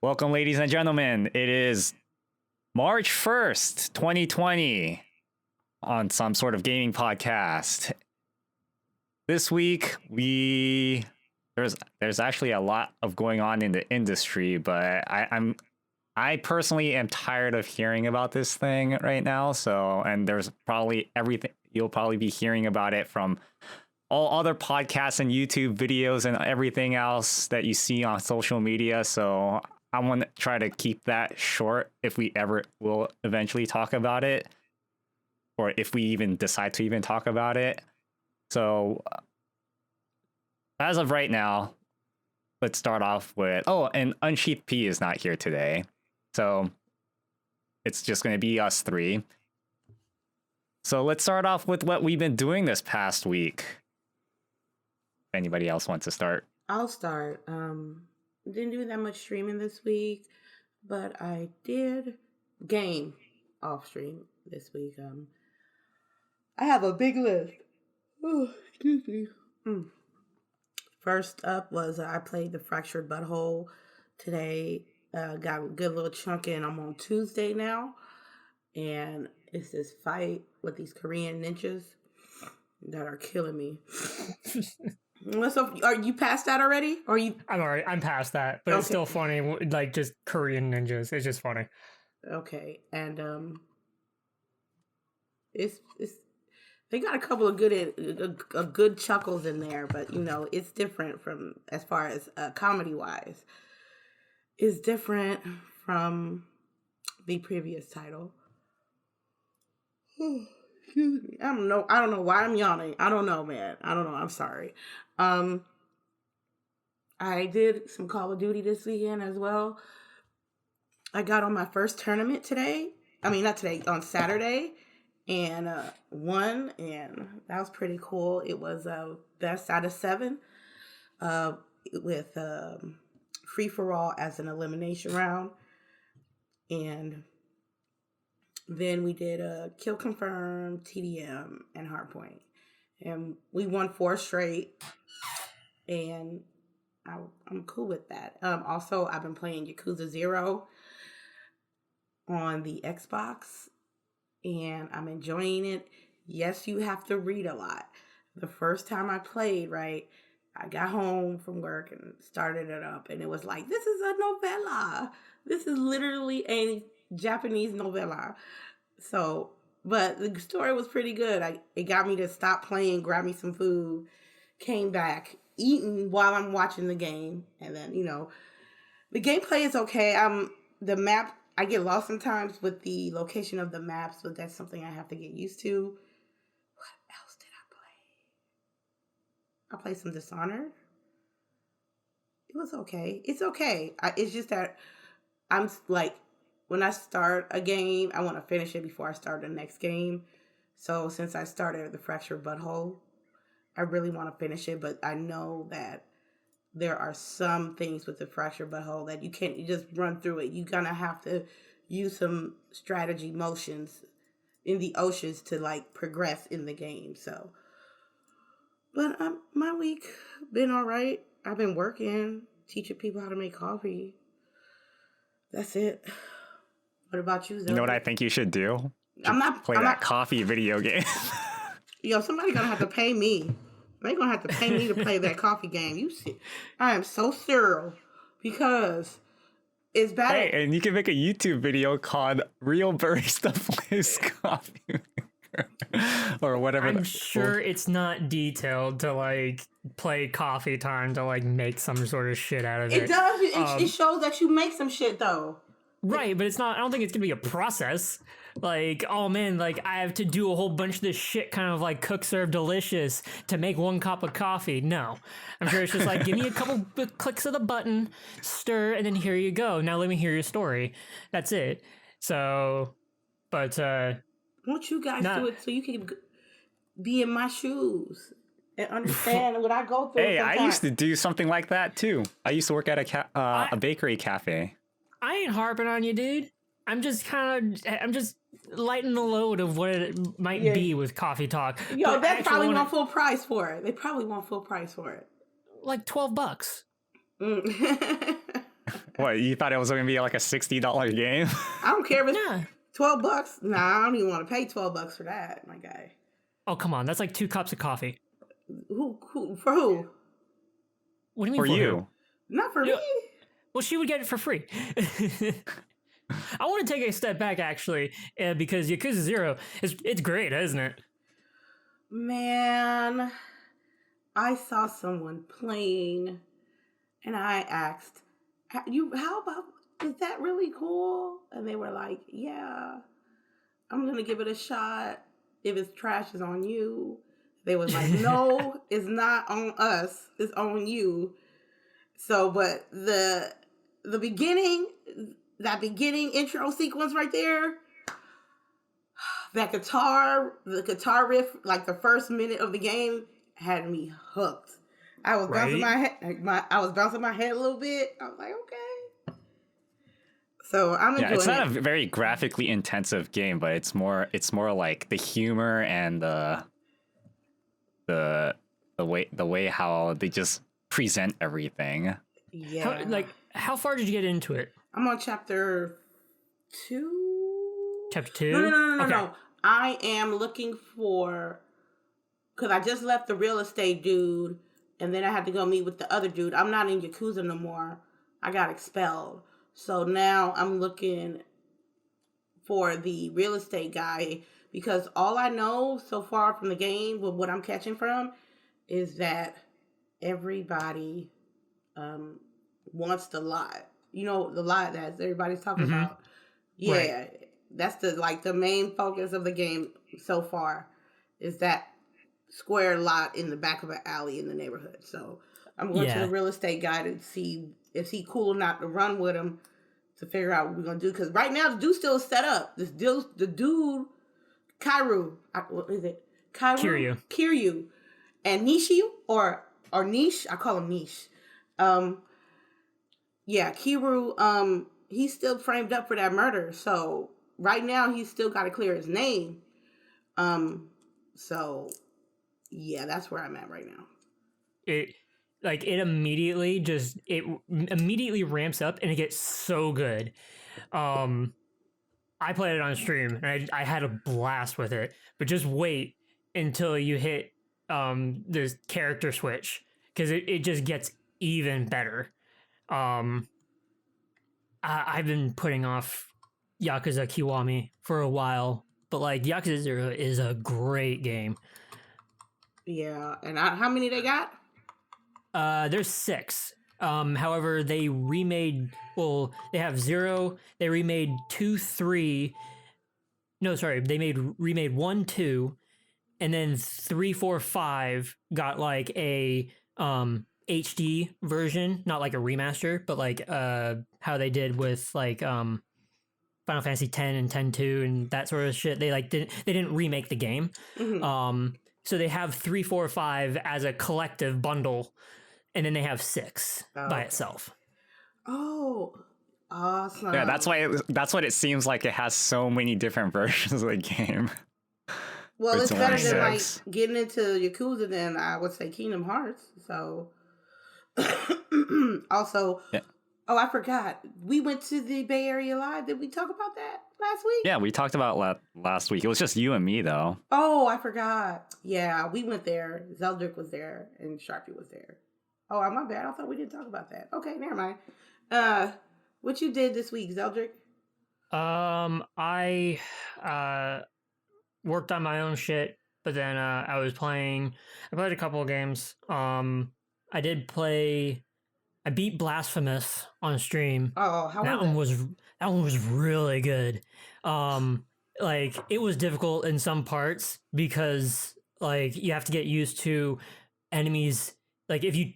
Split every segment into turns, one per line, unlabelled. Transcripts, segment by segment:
Welcome, ladies and gentlemen. It is March 1st, 2020, on some sort of gaming podcast. This week, there's actually a lot of going on in the industry, but I personally am tired of hearing about this thing right now. And there's probably everything you'll probably be hearing about it from all other podcasts and YouTube videos and everything else that you see on social media. So I want to try to keep that short if we ever will eventually talk about it, or if we even decide to even talk about it. So as of right now, let's start off with, and Unsheathed P is not here today. So it's just going to be us three. So let's start off with what we've been doing this past week. If anybody else wants to start?
I'll start. Didn't do that much streaming this week, but I did game off stream this week. I have a big list. Oh, excuse me. First up was I played the Fractured Butthole today. Got a good little chunk in. I'm on Tuesday now, and it's this fight with these Korean ninjas that are killing me. So, are you past that already? Or you?
I'm past that, but okay. It's still funny. Like just Korean ninjas, it's just funny.
Okay, and it's they got a couple of good chuckles in there, but it's different from as far as comedy wise. It's different from the previous title. Excuse me. I don't know why I'm yawning. I don't know, man. I don't know. I'm sorry. I did some Call of Duty this weekend as well. I got on my first tournament today. On Saturday, and won, and that was pretty cool. It was best out of 7, with free for all as an elimination round, and then we did a kill confirm, TDM, and hardpoint, and we won 4 straight, and I'm cool with that. Also, I've been playing Yakuza 0 on the Xbox, and I'm enjoying it. Yes, you have to read a lot. The first time I played, right, I got home from work and started it up, and it was like, this is a novella. This is literally a Japanese novella. So, but the story was pretty good. It got me to stop playing, grab me some food, came back, eating while I'm watching the game, and then, the gameplay is okay. The map, I get lost sometimes with the location of the maps, but that's something I have to get used to. What else did I play? I played some Dishonored. It was okay. It's okay. It's just that I'm like, when I start a game, I want to finish it before I start the next game. So since I started the Fractured Butthole, I really want to finish it, but I know that there are some things with the Fractured Butthole that you can't just run through it. You're going to have to use some strategy motions in the oceans to progress in the game. So, but my week been all right. I've been working, teaching people how to make coffee. That's it. What about you, Zeldrick?
You know what I think you should do? Play that coffee video game.
Yo, somebody gonna have to pay me. They're gonna have to pay me to play that coffee game. You see, I am so thorough because it's bad.
Hey, and you can make a YouTube video called Real Barista Plays Coffee Maker or whatever.
I'm sure it's not detailed to play coffee time to make some sort of shit out of it.
It does. It shows that you make some shit though.
Right, but it's not. I don't think it's gonna be a process. Oh man, I have to do a whole bunch of this shit, kind of cook, serve, delicious to make 1 cup of coffee. No, I'm sure it's just give me a couple clicks of the button, stir, and then here you go. Now let me hear your story. That's it. So, but
won't you guys do it so you can be in my shoes and understand what I go through?
Hey,
sometimes.
I used to do something like that too. I used to work at a bakery cafe.
I ain't harping on you, dude. I'm just lighting the load of what it might be with coffee talk.
Yo, they probably want full price for it. They probably want full price for it.
$12.
What, you thought it was going to be like a $60 game?
I don't care if it's
Yeah.
$12. Nah, I don't even want to pay $12 for that, my guy.
Oh, come on. That's like 2 cups of coffee.
Who for who?
What do you mean
For
for
you.
who?
Not for
Yeah.
me.
Well, she would get it for free. I want to take a step back, actually, because Yakuza 0, it's great, isn't it?
Man, I saw someone playing, and I asked, how about, is that really cool? And they were like, yeah, I'm going to give it a shot. If it's trash, it's on you. They was like, no, it's not on us. It's on you. So, but the beginning, that beginning intro sequence right there, the guitar riff, like the first minute of the game, had me hooked. I was bouncing my head, I was bouncing my head a little bit. I was like, okay. So I'm enjoying it.
It's not a very graphically intensive game, but it's more like the humor and the way how they just present everything.
Yeah.
How far did you get into it?
I'm on chapter 2.
Chapter 2?
No.
Okay.
No. I am looking for, because I just left the real estate dude, and then I had to go meet with the other dude. I'm not in Yakuza no more. I got expelled. So now I'm looking for the real estate guy, because all I know so far from the game, with what I'm catching from, is that everybody wants the lot. You know, the lot that everybody's talking about. Yeah. Right. That's the main focus of the game so far, is that square lot in the back of an alley in the neighborhood. So I'm going to the real estate guy to see if he cool enough to run with him to figure out what we're going to do. Because right now, the dude's still set up. The dude, Kairu, what is it? Kiryu. And Nishi, or Niche, I call him Niche. Kiru, he's still framed up for that murder. So right now, he's still got to clear his name. So yeah, that's where I'm at right now.
It immediately ramps up and it gets so good. I played it on stream and I had a blast with it, but just wait until you hit this character switch, because it just gets even better. I've been putting off Yakuza Kiwami for a while, but like Yakuza 0 is a great game.
Yeah, and how many they got?
There's 6. However, they remade. Well, they have 0. They remade 2, 3. No, sorry, they remade 1, 2, and then 3, 4, 5 got like a HD version, not like a remaster, but like how they did with like Final Fantasy 10 and 10-2 and that sort of shit. They didn't remake the game. Mm-hmm. So they have 3, 4, 5 as a collective bundle, and then they have 6 by itself.
Oh, awesome!
Yeah, that's what it seems like. It has so many different versions of the game.
Well, it's better than like getting into Yakuza than I would say Kingdom Hearts. So, also, oh, I forgot. We went to the Bay Area Live. Did we talk about that last week?
Yeah, we talked about last week. It was just you and me, though.
Oh, I forgot. Yeah, we went there. Zeldrick was there, and Sharpie was there. Oh, my bad. I thought we didn't talk about that. Okay, never mind. What you did this week, Zeldrick?
I worked on my own shit, but then I played a couple of games. I beat Blasphemous on stream.
Oh, how
that one was really good. Like it was difficult in some parts because like you have to get used to enemies. Like if you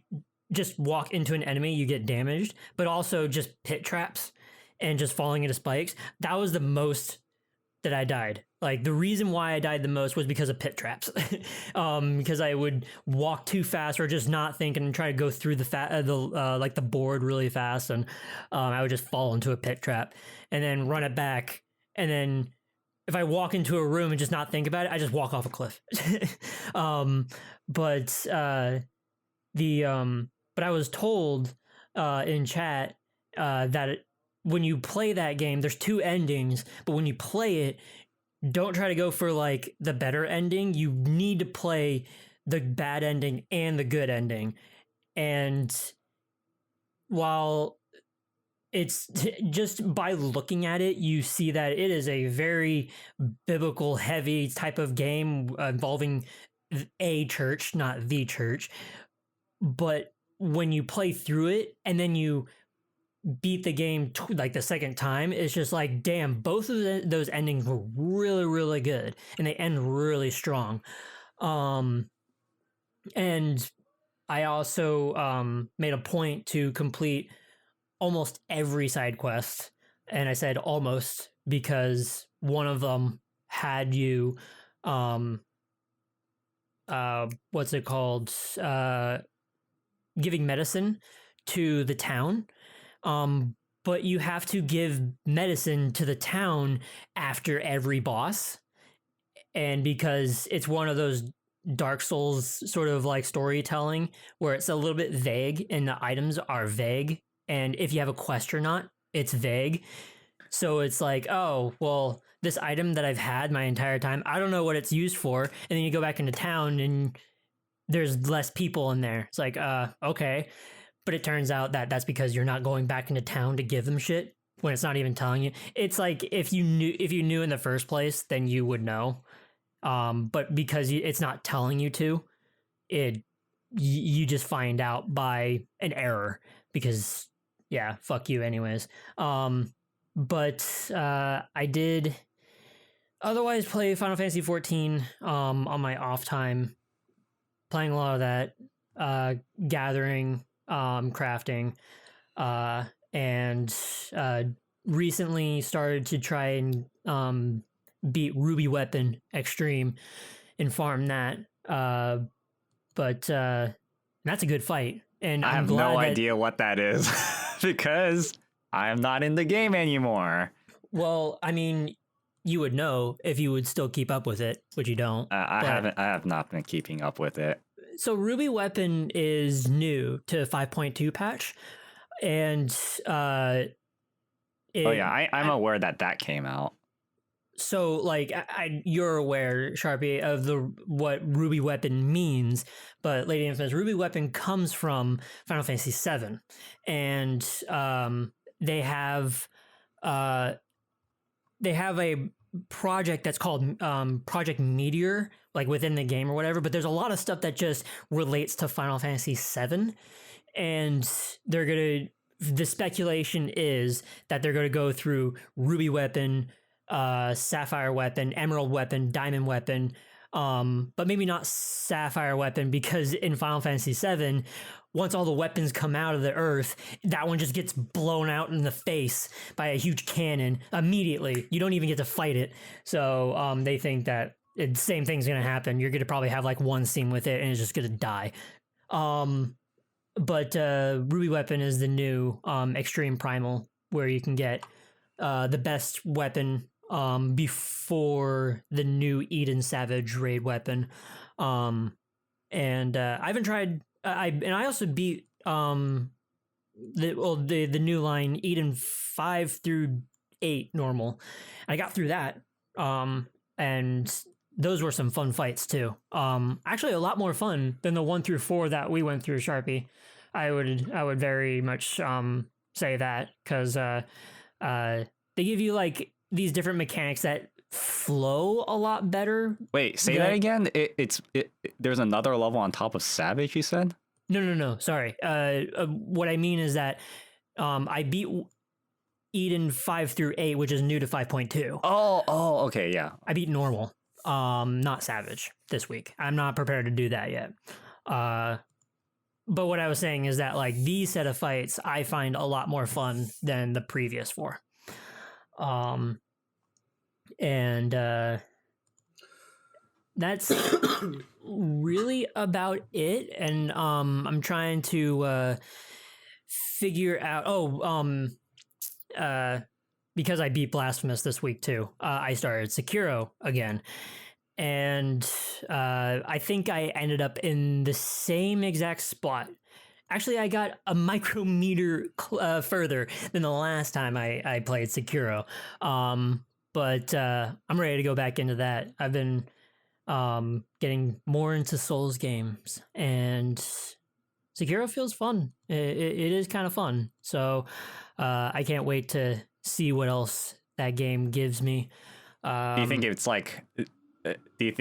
just walk into an enemy, you get damaged, but also just pit traps and just falling into spikes. That was the most that I died. Like the reason why I died the most was because of pit traps. Because I would walk too fast or just not think and try to go through the board really fast, and I would just fall into a pit trap and then run it back. And then if I walk into a room and just not think about it, I just walk off a cliff. But I was told in chat when you play that game, there's 2 endings, but when you play it, don't try to go for like the better ending. You need to play the bad ending and the good ending. And while it's just by looking at it, you see that it is a very biblical heavy type of game involving a church, not the church. But when you play through it and then you beat the game like the second time, it's just like, damn, both of those endings were really, really good and they end really strong. And I also made a point to complete almost every side quest, and I said almost because one of them had you what's it called, giving medicine to the town, but you have to give medicine to the town after every boss. And because it's one of those Dark Souls sort of like storytelling where it's a little bit vague and the items are vague, and if you have a quest or not, it's vague. So it's like, oh, well, this item that I've had my entire time, I don't know what it's used for. And then you go back into town and there's less people in there. It's like, okay. But it turns out that that's because you're not going back into town to give them shit when it's not even telling you. It's like if you knew in the first place, then you would know. But because it's not telling you to, you just find out by an error because, yeah, fuck you anyways. But I did otherwise play Final Fantasy 14 on my off time, playing a lot of that, gathering, crafting, and recently started to try and beat Ruby Weapon Extreme and farm that. But that's a good fight. And
I have no idea what that is because I am not in the game anymore.
Well, I mean, you would know if you would still keep up with it, which you don't.
I have not been keeping up with it.
So Ruby Weapon is new to 5.2 patch, and I'm
aware that came out.
So, like, you're aware, Sharpie, of what Ruby Weapon means, but LadyInfamous, Ruby Weapon comes from Final Fantasy VII, and they have a project that's called Project Meteor, like within the game or whatever. But there's a lot of stuff that just relates to Final Fantasy VII, and the speculation is that they're gonna go through Ruby Weapon, Sapphire Weapon, Emerald Weapon, Diamond Weapon, but maybe not Sapphire Weapon, because in Final Fantasy VII, once all the weapons come out of the earth, that one just gets blown out in the face by a huge cannon immediately. You don't even get to fight it. So they think that the same thing's going to happen. You're going to probably have like one scene with it and it's just going to die. But Ruby Weapon is the new Extreme Primal, where you can get the best weapon before the new Eden Savage raid weapon. And I haven't tried. I also beat the new line Eden 5 through 8 normal. I got through that. And those were some fun fights too. Actually a lot more fun than the 1 through 4 that we went through, Sharpie. I would very much say that, because they give you like these different mechanics that flow a lot better.
Wait, say that again? There's another level on top of Savage, you said?
No. Sorry. What I mean is that I beat Eden 5 through 8, which is new to 5.2.
Oh, okay, yeah.
I beat normal, not Savage this week. I'm not prepared to do that yet. But what I was saying is that like these set of fights I find a lot more fun than the previous 4. And that's really about it. And I'm trying to figure out because I beat Blasphemous this week too, I started Sekiro again. And I think I ended up in the same exact spot Actually, I got a micrometer further than the last time I played Sekiro. But I'm ready to go back into that. I've been getting more into Souls games, and Sekiro feels fun. It is kind of fun. So I can't wait to see what else that game gives me.
Do you think it's like?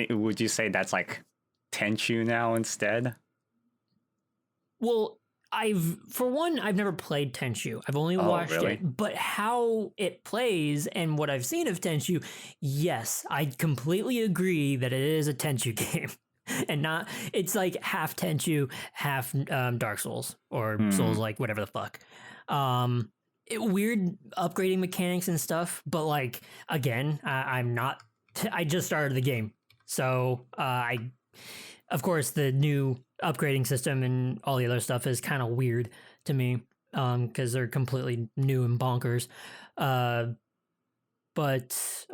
Would you say that's like Tenchu now instead?
Well, I've never played Tenchu. I've only watched
really?
it, but how it plays and what I've seen of Tenchu, yes, I completely agree that it is a Tenchu game. And not, it's like half Tenchu, half Dark Souls or Souls like whatever the fuck. Weird upgrading mechanics and stuff, but like again, I'm not. I just started the game, so of course, the new upgrading system and all the other stuff is kind of weird to me because they're completely new and bonkers. But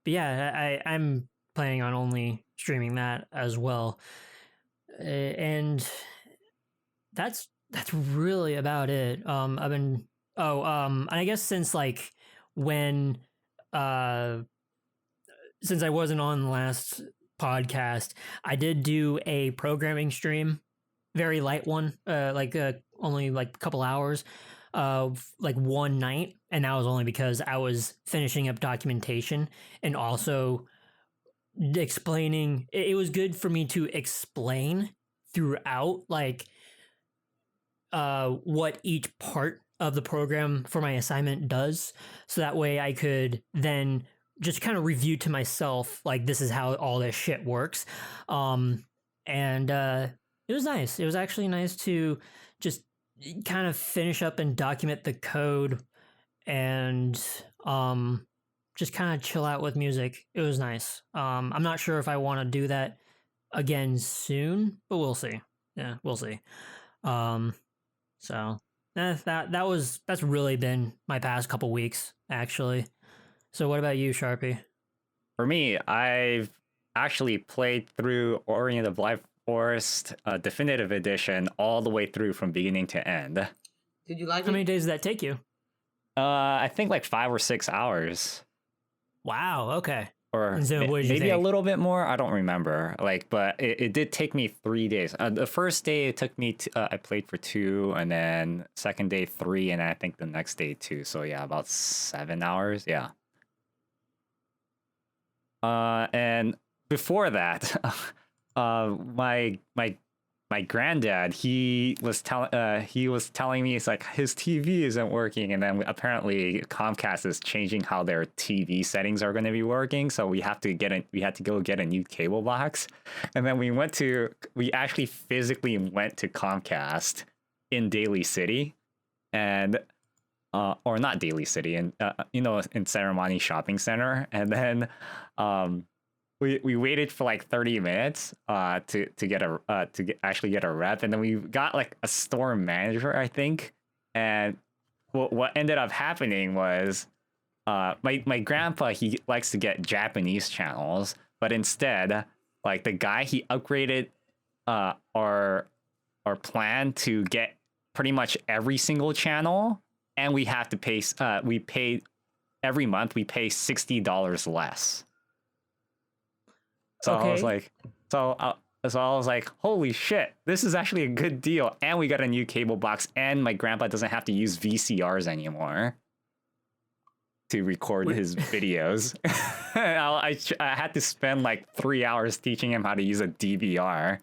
yeah, I'm planning on only streaming that as well, and that's really about it. I've been and I guess since like when since I wasn't on the last podcast, I did do a programming stream, very light one, only like a couple hours of like one night, and that was only because I was finishing up documentation and also explaining. It was good for me to explain throughout like what each part of the program for my assignment does, so that way I could then just kind of review to myself, like, this is how all this shit works. And it was nice. It was actually nice to just kind of finish up and document the code and just kind of chill out with music. It was nice. I'm not sure if I want to do that again soon, but we'll see. Yeah, we'll see. So that's really been my past couple weeks, actually. So what about you, Sharpie?
For me, I've actually played through Orion the Blind Forest Definitive Edition all the way through from beginning to end.
Did you like it?
How many days did that take you?
I think like 5 or 6 hours.
Wow, okay.
Or
so what did you
maybe a
think?
little bit more. I don't remember. Like, but it did take me 3 days. The first day it took me. I played for 2, and then second day 3, and I think the next day 2. So yeah, about 7 hours. Yeah. And before that, my granddad, he was telling me, it's like his TV isn't working, and then apparently Comcast is changing how their TV settings are going to be working, so we had to go get a new cable box. And then we actually physically went to Comcast in Daly City, and or not Daly City, and in Ceremony Shopping Center, and then we waited for like 30 minutes to actually get a rep, and then we got like a store manager, I think. And what ended up happening was my grandpa, he likes to get Japanese channels, but instead, like, the guy, he upgraded our plan to get pretty much every single channel, and we have to pay every month we pay $60 less. So
Okay.
I was like, holy shit, this is actually a good deal. And we got a new cable box, and my grandpa doesn't have to use VCRs anymore to record his videos. I had to spend like 3 hours teaching him how to use a DVR.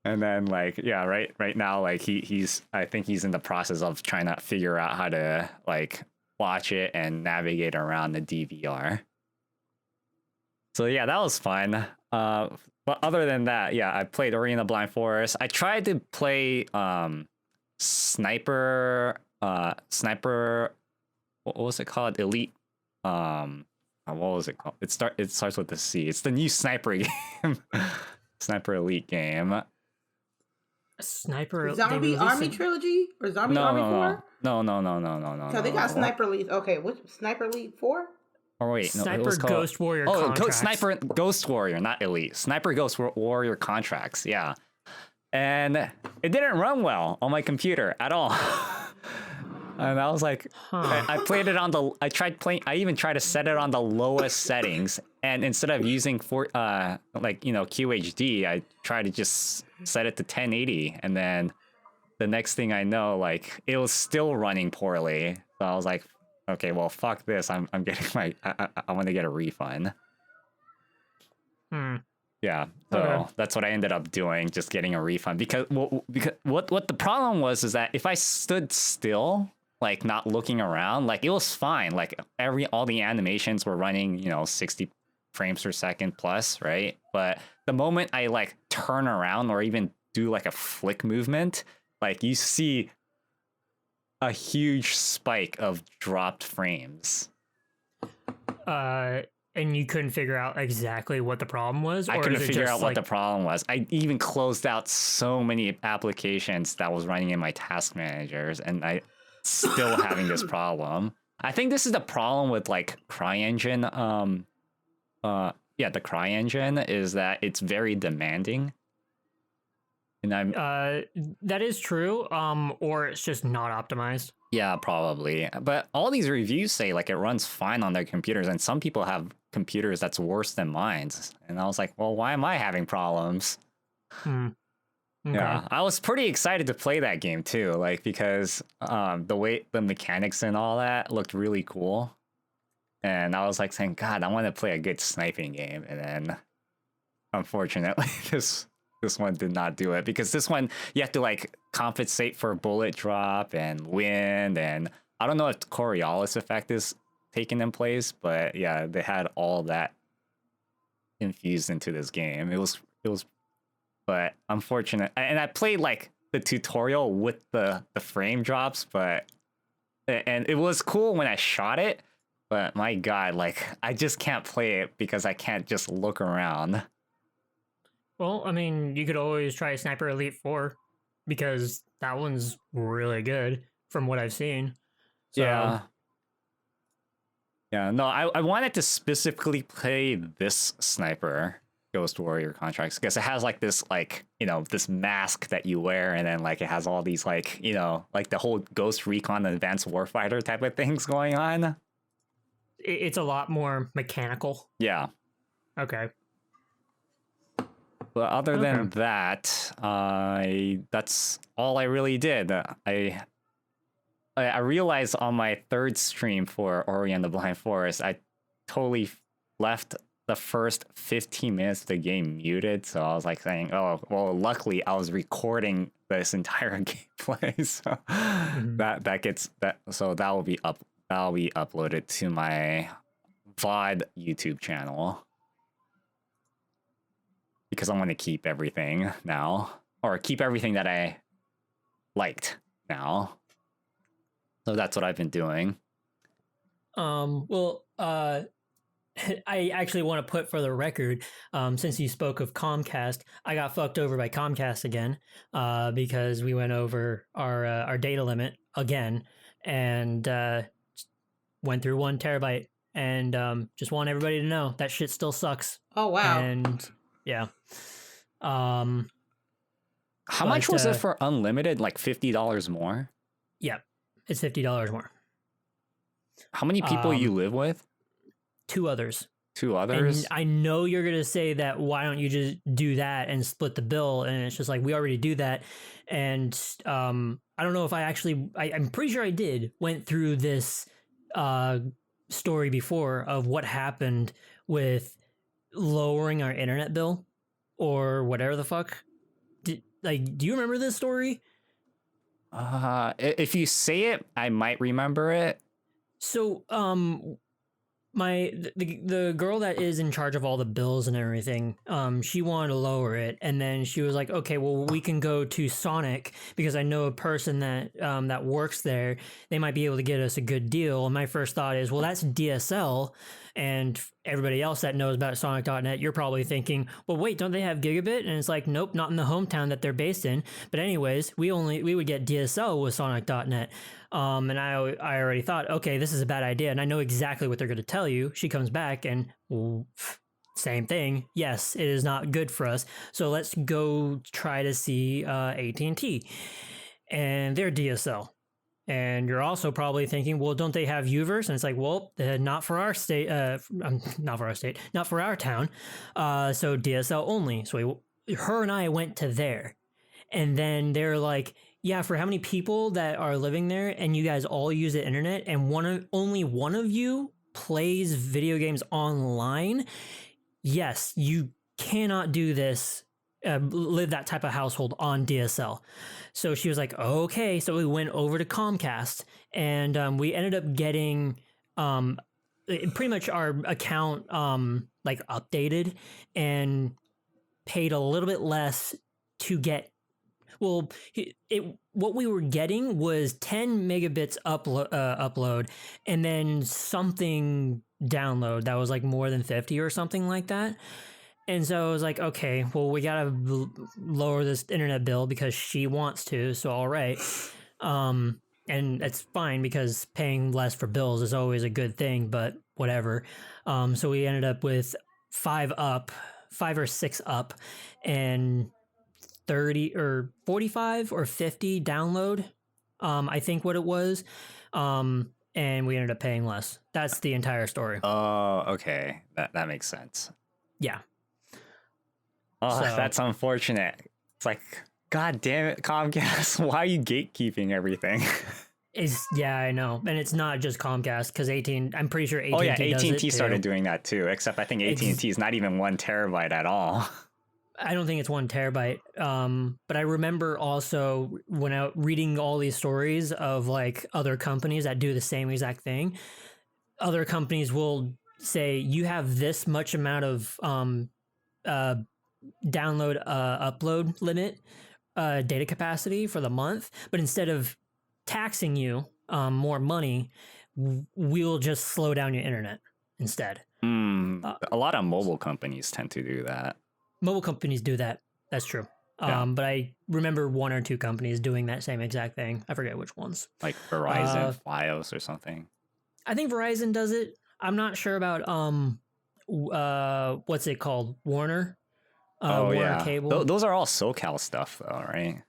And then, like, yeah, right now, like, I think he's in the process of trying to figure out how to, like, watch it and navigate around the DVR. So yeah, that was fun. But other than that, yeah, I played Orion the Blind Forest. I tried to play Sniper. What was it called? Elite. What was it called? It starts with the C. It's the new Sniper game. Sniper Elite game.
Sniper
Zombie Army Trilogy or Zombie Army 4?
No.
So they got Sniper Elite. Okay, which Sniper Elite 4?
Oh wait, no, it
Sniper
was called
Ghost Warrior Contracts.
Sniper Ghost Warrior, not Elite. Sniper Ghost Warrior Contracts. Yeah. and it didn't run well on my computer at all. And I was like, I played it on the, I even tried to set it on the lowest settings. And instead of using QHD, I tried to just set it to 1080. And then the next thing I know, like, it was still running poorly. So I was like, okay, well, fuck this. I'm getting I want to get a refund. Yeah, so that's what I ended up doing, just getting a refund. Because what the problem was is that if I stood still, like not looking around, like it was fine. Like all the animations were running, 60 frames per second plus, right? But the moment I like turn around or even do like a flick movement, like you see a huge spike of dropped frames.
And you couldn't figure out exactly what the problem was?
I couldn't figure out what the problem was. I even closed out so many applications that was running in my task managers, and I still having this problem. I think this is the problem with like CryEngine. The CryEngine is that it's very demanding. And
that is true. Or it's just not optimized.
Yeah, probably. But all these reviews say like it runs fine on their computers, and some people have computers that's worse than mine. And I was like, well, why am I having problems?
Okay.
Yeah, I was pretty excited to play that game too, like because the way the mechanics and all that looked really cool. And I was like saying, God, I want to play a good sniping game. And then unfortunately this one did not do it, because this one you have to like compensate for bullet drop and wind, and I don't know if the Coriolis effect is taken in place, but yeah, they had all that infused into this game. It was but unfortunate. And I played like the tutorial with the frame drops, and it was cool when I shot it, but my God, like I just can't play it because I can't just look around.
Well, I mean, you could always try Sniper Elite 4, because that one's really good from what I've seen. So,
yeah. No, I wanted to specifically play this Sniper Ghost Warrior Contracts because it has like this, like, this mask that you wear, and then like it has all these like, like the whole Ghost Recon Advanced Warfighter type of things going on.
It's a lot more mechanical.
Yeah.
Okay.
But other than that, that's all I really did. I realized on my third stream for Orion the Blind Forest, I totally left the first 15 minutes of the game muted. So I was like saying, oh, well, luckily I was recording this entire gameplay. So that will be uploaded to my VOD YouTube channel. Because I want to keep everything now, or keep everything that I liked now. So that's what I've been doing.
I actually want to put for the record, since you spoke of Comcast, I got fucked over by Comcast again, because we went over our data limit again, and went through 1 terabyte, and just want everybody to know that shit still sucks.
Oh wow!
And yeah.
How much was it for unlimited? Like $50 more?
Yeah, it's $50 more.
How many people you live with?
2 others.
2 others?
And I know you're going to say that, why don't you just do that and split the bill? And it's just like, we already do that. And I don't know if I'm pretty sure I went through this story before of what happened with lowering our internet bill or whatever the fuck. Do you remember this story?
If you say it, I might remember it.
So the girl that is in charge of all the bills and everything, she wanted to lower it, and then she was like, okay, well, we can go to Sonic because I know a person that that works there. They might be able to get us a good deal. And my first thought is, well, that's DSL. And everybody else that knows about Sonic.net, you're probably thinking, well, wait, don't they have gigabit? And it's like, nope, not in the hometown that they're based in. But anyways, we would get DSL with Sonic.net. And I already thought, okay, this is a bad idea. And I know exactly what they're going to tell you. She comes back and same thing. Yes, it is not good for us. So let's go try to see AT&T and their DSL. And you're also probably thinking, well, don't they have Uverse? And it's like, well, not for our state, not for our state, not for our town. So DSL only. So her and I went to there. And then they're like, yeah, for how many people that are living there and you guys all use the internet and only one of you plays video games online, yes, you cannot do this, live that type of household on DSL. So she was like, okay. So we went over to Comcast and we ended up getting pretty much our account like updated and paid a little bit less to get. Well, what we were getting was 10 megabits upload and then something download that was like more than 50 or something like that. And so I was like, okay, well, we got to lower this internet bill because she wants to. So, all right. And it's fine because paying less for bills is always a good thing, but whatever. So we ended up with 5 or 6 up and 30 or 45 or 50 download, I think what it was. And we ended up paying less. That's the entire story.
Oh, okay. That makes sense.
Yeah.
Oh,
So-
that's unfortunate. It's like, God damn it, Comcast. Why are you gatekeeping everything?
Yeah, I know. And it's not just Comcast because I'm pretty sure AT&T
Oh, yeah,
does it
AT&T started
too.
doing that too, except I think AT&T is not even 1 terabyte at all.
I don't think it's 1 terabyte. But I remember also when I reading all these stories of like other companies that do the same exact thing. Other companies will say you have this much amount of download upload limit data capacity for the month, but instead of taxing you more money, we'll just slow down your internet instead.
A lot of mobile companies tend to do that.
Mobile companies do that. That's true.
Yeah.
But I remember 1 or 2 companies doing that same exact thing. I forget which ones.
Like Verizon, Fios, or something.
I think Verizon does it. I'm not sure about what's it called? Warner. Warner
yeah.
Cable.
Those are all SoCal stuff, though, right?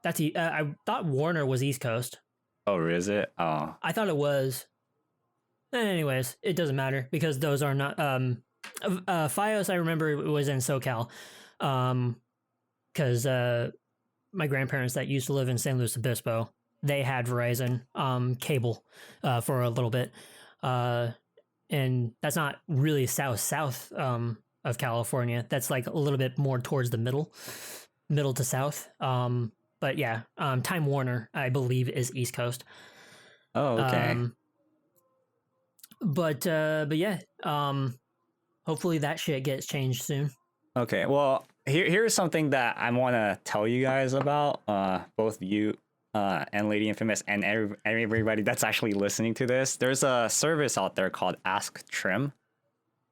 That's I thought Warner was East Coast.
Oh, is it? Oh,
I thought it was. Anyways, it doesn't matter because those are not. Fios, I remember it was in SoCal, because my grandparents that used to live in San Luis Obispo, they had Verizon cable for a little bit, and that's not really south of California. That's like a little bit more towards the middle to south. But yeah, Time Warner, I believe, is East Coast.
oh, okay.
But yeah, hopefully that shit gets changed soon.
Okay, well, here's something that I want to tell you guys about, both you and LadyInfamous and everybody that's actually listening to this. There's a service out there called Ask Trim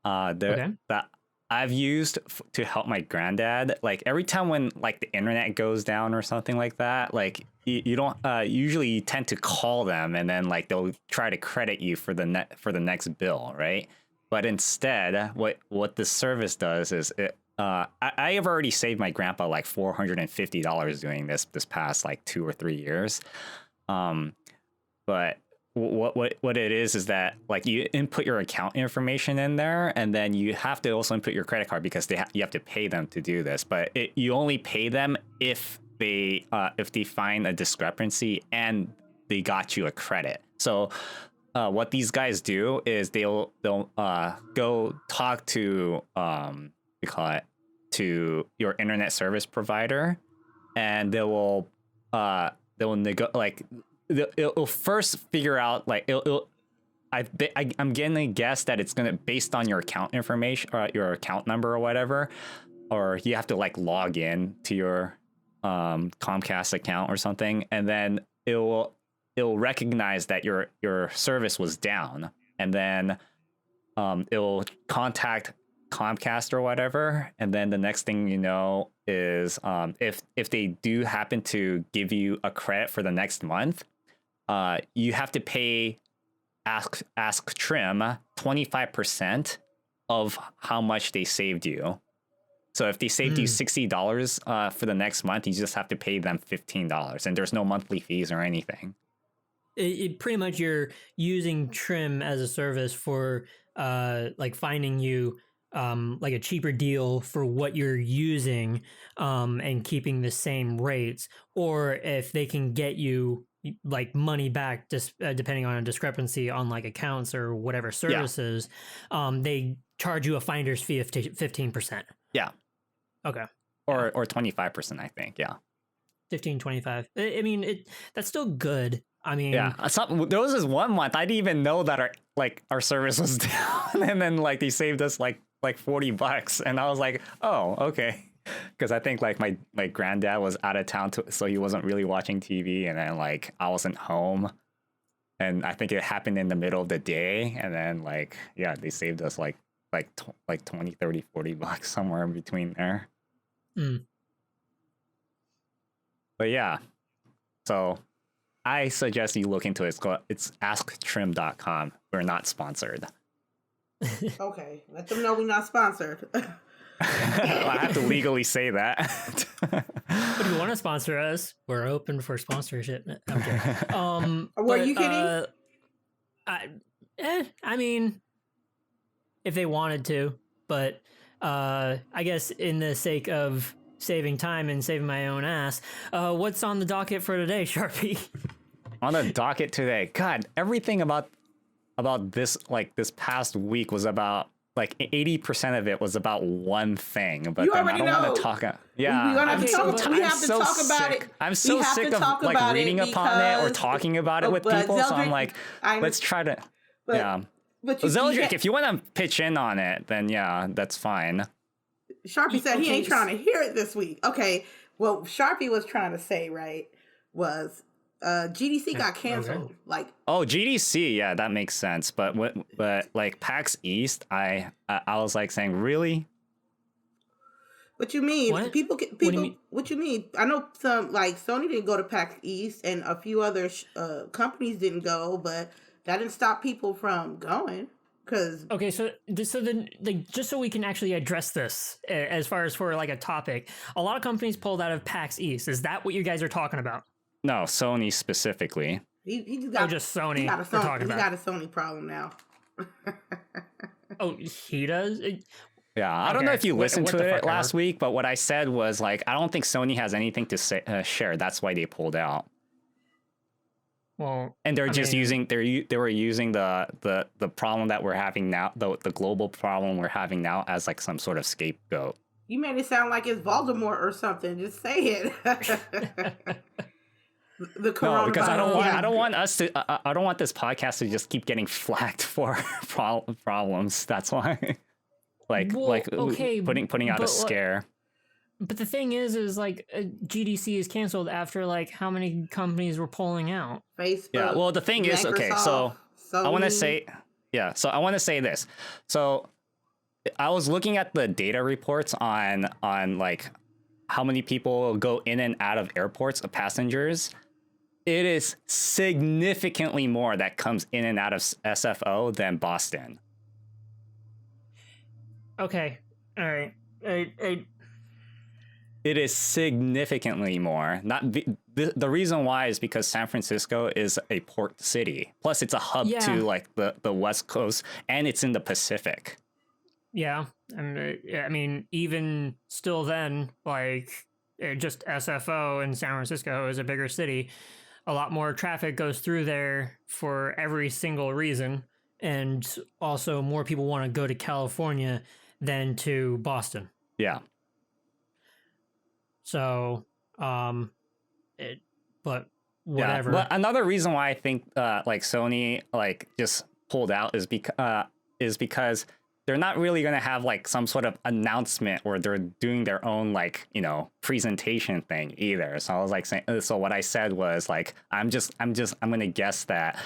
that I've used to help my granddad. Like every time when like the internet goes down or something like that, like you don't usually you tend to call them and then like they'll try to credit you for the next bill, right? But instead, what this service does is I have already saved my grandpa like $450 doing this past like 2 or 3 years. But what it is that like you input your account information in there, and then you have to also input your credit card because you have to pay them to do this. But you only pay them if they find a discrepancy and they got you a credit. So what these guys do is they'll go talk to to your internet service provider, and they'll it'll first figure out like I'm gonna guess that it's gonna based on your account information or your account number or whatever, or you have to like log in to your Comcast account or something, and then it'll recognize that your service was down, and then it'll contact Comcast or whatever, and then the next thing you know is if they do happen to give you a credit for the next month, you have to pay Ask Trim 25% of how much they saved you. So if they saved you $60 for the next month, you just have to pay them $15, and there's no monthly fees or anything.
It pretty much you're using Trim as a service for like finding you like a cheaper deal for what you're using and keeping the same rates, or if they can get you like money back just depending on a discrepancy on like accounts or whatever services, they charge you a finder's fee of 15%.
Yeah.
Okay.
Or 25%, I think. Yeah.
15, 25. I mean, that's still good. I mean,
yeah. There was this one month I didn't even know that our service was down, and then like they saved us like $40, and I was like, oh, okay, because I think like my granddad was out of town, so he wasn't really watching TV, and then like I wasn't home, and I think it happened in the middle of the day, and then like they saved us like 20, 30, $40 somewhere in between there. But yeah, so I suggest you look into it. It's asktrim.com. We're not sponsored.
Okay, let them know we're not sponsored.
I have to legally say that.
But if you want to sponsor us, we're open for sponsorship. Okay.
Were you kidding?
I mean, if they wanted to, but I guess in the sake of saving time and saving my own ass, what's on the docket for today, Sharpie?
On the docket today, God, everything about this past week was about like 80% of it was about one thing. But
you
then I
already
don't
know.
want to talk. Yeah,
we have to talk about it.
I'm so sick of like reading upon it or talking about it with people.
Zeldrick,
so I'm like, let's try to. But Zeldrick, if you want to pitch in on it, then yeah, that's fine.
Sharpie said he ain't trying to hear it this week. Okay, well, Sharpie was trying to say was GDC got canceled.
Okay.
Like,
oh, GDC, yeah, that makes sense. But like PAX East, I was like saying, really?
What you mean?
What?
People.
What do you mean?
What you mean? I know some like Sony didn't go to PAX East, and a few other companies didn't go, but that didn't stop people from going.
Okay, so then, like, just so we can actually address this as far as for like a topic, a lot of companies pulled out of PAX East. Is that what you guys are talking about?
No, Sony specifically.
He got
just Sony.
He got a
we're talking
Sony,
about.
he got a Sony problem now.
Oh, he does.
Yeah, I don't know if you listened
what
to
the
it
fuck
last
ever.
week, but what I said was like, I don't think Sony has anything to share. That's why they pulled out.
Well,
And they're
I
just
mean,
using they were using the problem that we're having now, the global problem we're having now, as like some sort of scapegoat.
You made it sound like it's Voldemort or something. Just say it. The coronavirus.
No, because I don't want us to. I don't want this podcast to just keep getting flagged for problems. That's why.
okay,
putting out a
but
scare.
But the thing is like GDC is canceled after like how many companies were pulling out?
Facebook.
Yeah. Well, the thing is, okay. So
Sony.
I want to say, yeah. So I want to say this. So I was looking at the data reports on like how many people go in and out of airports of passengers. It is significantly more that comes in and out of SFO than Boston.
Okay. All right.
It is significantly more. The reason why is because San Francisco is a port city. Plus, it's a hub to like the West Coast, and it's in the Pacific.
Yeah, and I mean, even still, then like just SFO in San Francisco is a bigger city. A lot more traffic goes through there for every single reason, and also more people want to go to California than to Boston.
Yeah.
So, but whatever.
Yeah. But another reason why I think like Sony like just pulled out is because they're not really going to have like some sort of announcement or they're doing their own like, presentation thing either. So I was like saying, so what I said was like, I'm going to guess that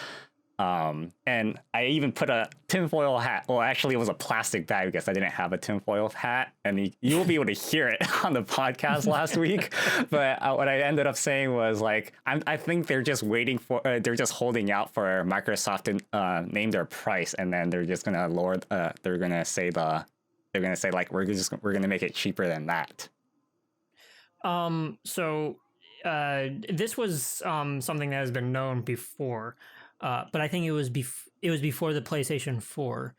And I even put a tinfoil hat. Well, actually, it was a plastic bag because I didn't have a tinfoil hat. And you will be able to hear it on the podcast last week. But what I ended up saying was like, I think they're just waiting for, they're just holding out for Microsoft to name their price, and then they're just gonna lower. They're gonna say like we're gonna make it cheaper than that.
So this was something that has been known before. But I think it was before the PlayStation 4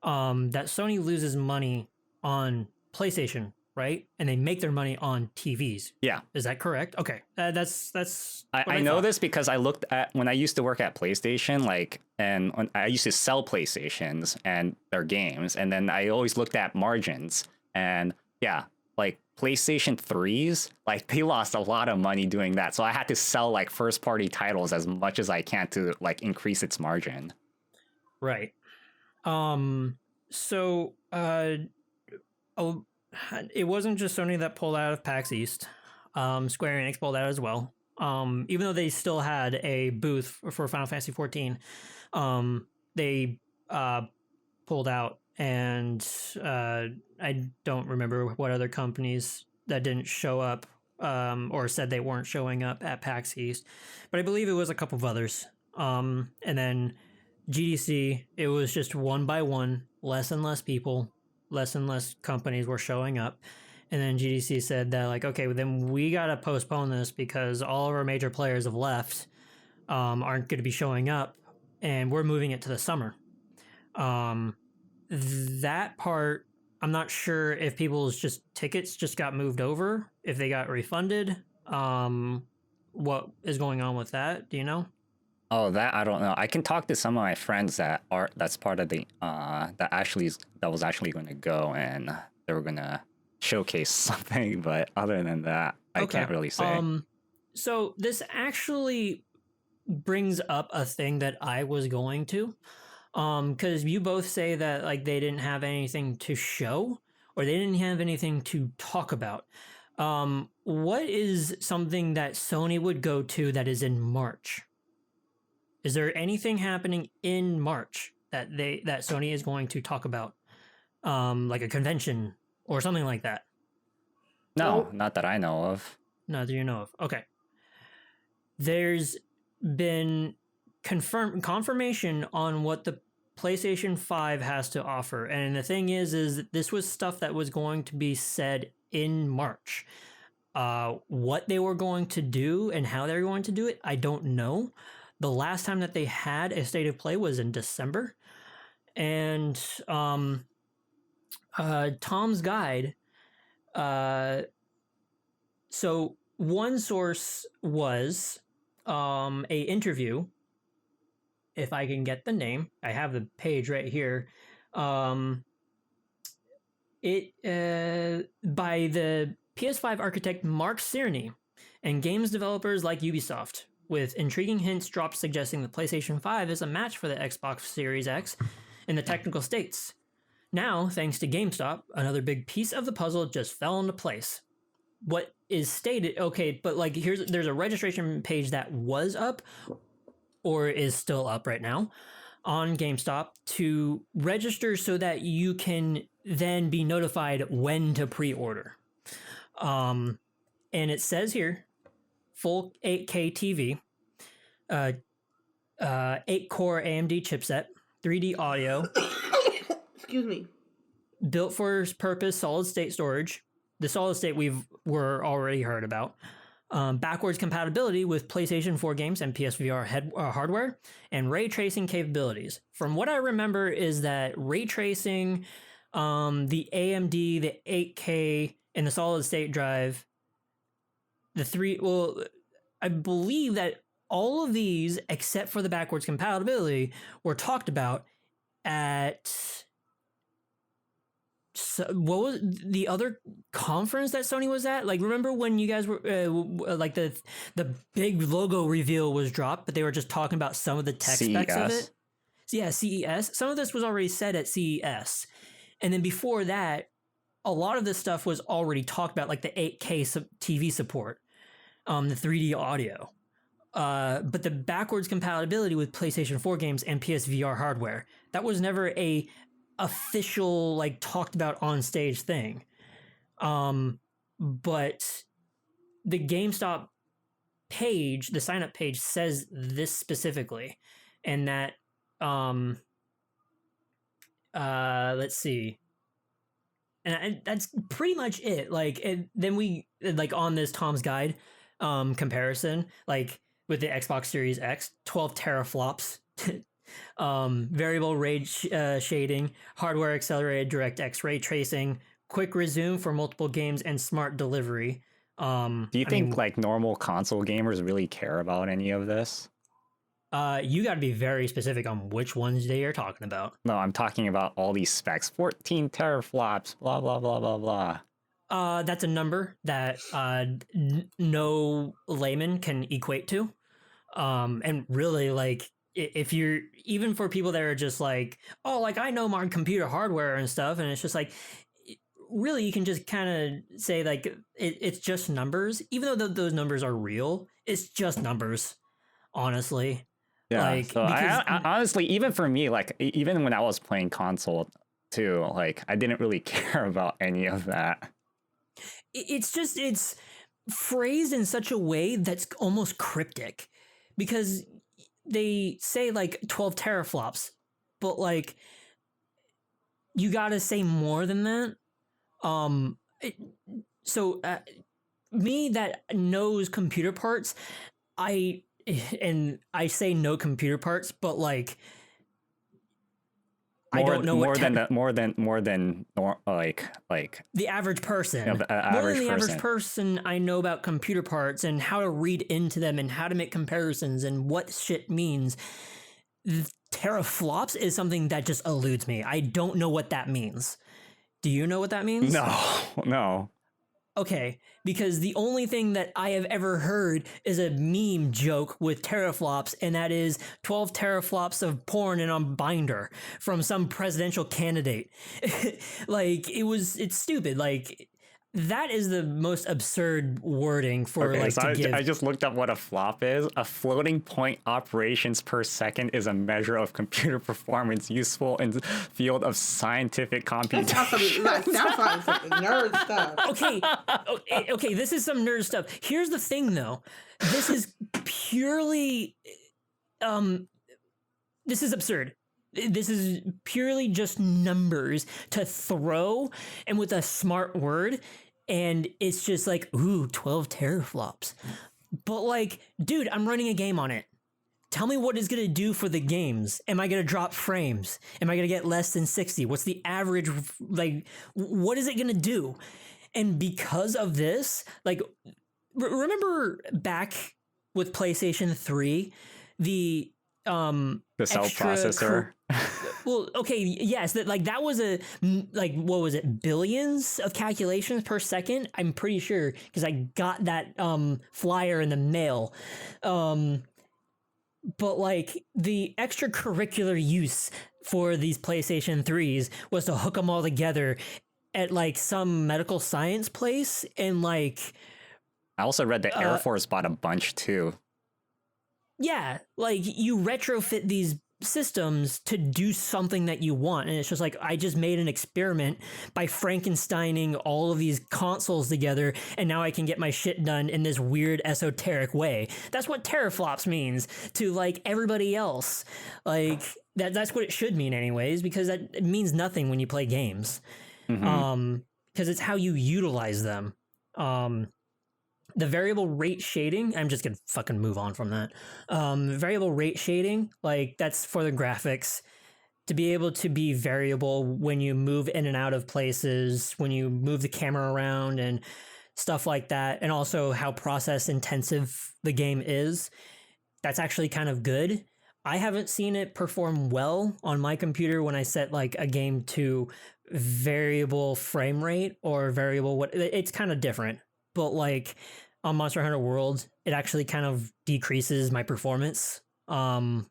that Sony loses money on PlayStation, right? And they make their money on TVs.
Yeah,
is that correct? Okay, that's.
I know this because I looked at when I used to work at PlayStation, like, and when I used to sell PlayStations and their games, and then I always looked at margins, and yeah, like PlayStation 3s, like they lost a lot of money doing that. So I had to sell like first party titles as much as I can to like increase its margin.
Right. So it wasn't just Sony that pulled out of PAX East. Square Enix pulled out as well. Even though they still had a booth for Final Fantasy 14, they pulled out. And I don't remember what other companies that didn't show up or said they weren't showing up at PAX East, but I believe it was a couple of others. And then GDC, it was just one by one, less and less people, less and less companies were showing up. And then GDC said that, like, okay, well, then we got to postpone this because all of our major players have left, aren't going to be showing up, and we're moving it to the summer. That part, I'm not sure if people's tickets just got moved over, if they got refunded. What is going on with that? Do you know?
Oh, that I don't know. I can talk to some of my friends that's part of the that was actually going to go, and they were going to showcase something. But other than that, I can't really say.
So this actually brings up a thing that I was going to. Because you both say that like they didn't have anything to show or they didn't have anything to talk about. What is something that Sony would go to that is in March? Is there anything happening in March that Sony is going to talk about? Like a convention or something like that?
No, not that I know of.
Not that you know of. Okay. There's been confirmation on what the PlayStation 5 has to offer. And the thing is that this was stuff that was going to be said in March. What they were going to do and how they're going to do it, I don't know. The last time that they had a state of play was in December. And Tom's Guide. So one source was a interview, if I can get the name. I have the page right here. By the PS5 architect Mark Cerny and games developers like Ubisoft, with intriguing hints dropped suggesting the PlayStation 5 is a match for the Xbox Series X in the technical states. Now, thanks to GameStop, another big piece of the puzzle just fell into place. What is stated, okay, but like there's a registration page that was up or is still up right now on GameStop to register so that you can then be notified when to pre-order. And it says here, full 8K TV, 8-core AMD chipset, 3D audio.
Excuse me.
Built for purpose solid state storage. The solid state we're already heard about. Backwards compatibility with PlayStation 4 games and PSVR hardware, and ray tracing capabilities. From what I remember is that ray tracing, the AMD, the 8K, and the solid state drive, I believe that all of these, except for the backwards compatibility, were talked about at... So what was the other conference that Sony was at? Like, remember when you guys were like the big logo reveal was dropped, but they were just talking about some of the tech specs of it? So yeah, CES. Some of this was already said at CES. And then before that, a lot of this stuff was already talked about, like the 8K TV support, the 3D audio. but the backwards compatibility with PlayStation 4 games and PSVR hardware. That was never a official, like, talked about on stage thing. But the GameStop page, the sign up page, says this specifically, and that let's see, and that's pretty much it. Like, and then we, like, on this Tom's Guide comparison, like with the Xbox Series X, 12 teraflops, variable rate shading, hardware accelerated DirectX ray tracing, quick resume for multiple games, and smart delivery.
Do you think like normal console gamers really care about any of this?
You got to be very specific on which ones they are talking about.
No, I'm talking about all these specs. 14 teraflops, blah, blah, blah, blah, blah.
That's a number that no layman can equate to. And really, like, if you're, even for people that are just like, oh, like, I know my computer hardware and stuff, and it's just like, really, you can just kind of say, like, it's just numbers. Even though those numbers are real, it's just numbers, honestly.
Yeah,
like,
so I honestly, even for me, like, even when I was playing console too, like, I didn't really care about any of that.
It's just, it's phrased in such a way that's almost cryptic, because they say, like, 12 teraflops, but, like, you gotta say more than that. Me that knows computer parts, I say no computer parts, but, like, I don't know
more than like
the average person.
Yeah,
More than the average person, I know about computer parts and how to read into them and how to make comparisons and what shit means. Teraflops is something that just eludes me. I don't know what that means. Do you know what that means?
No.
Okay, because the only thing that I have ever heard is a meme joke with teraflops, and that is 12 teraflops of porn in a binder from some presidential candidate. Like, it's stupid. Like, that is the most absurd wording for,
okay,
like,
so
to give.
I just looked up what a flop is. A floating point operations per second is a measure of computer performance useful in the field of scientific computation.
Sounds like some nerd stuff.
Okay, this is some nerd stuff. Here's the thing, though. This is purely, this is absurd. This is purely just numbers to throw and with a smart word, and it's just like, ooh, 12 teraflops. But, like, dude, I'm running a game on it. Tell me what it's going to do for the games. Am I going to drop frames? Am I going to get less than 60? What's the average, like, what is it going to do? And because of this, like, remember back with PlayStation 3, the
cell processor.
Well, okay, yes, that was a, like, what was it, billions of calculations per second? I'm pretty sure, because I got that flyer in the mail. But, like, the extracurricular use for these PlayStation 3s was to hook them all together at, like, some medical science place, and, like,
I also read that Air Force bought a bunch too.
Yeah, like, you retrofit these systems to do something that you want, and it's just like, I just made an experiment by Frankensteining all of these consoles together, and now I can get my shit done in this weird esoteric way. That's what teraflops means to, like, everybody else. Like, that's what it should mean anyways, because it means nothing when you play games. Because it's how you utilize them. The variable rate shading, I'm just gonna fucking move on from that. Variable rate shading, like, that's for the graphics, to be able to be variable when you move in and out of places, when you move the camera around and stuff like that, and also how process intensive the game is. That's actually kind of good. I haven't seen it perform well on my computer when I set, like, a game to variable frame rate or variable it's kind of different. But, like, on Monster Hunter World, it actually kind of decreases my performance.
Really?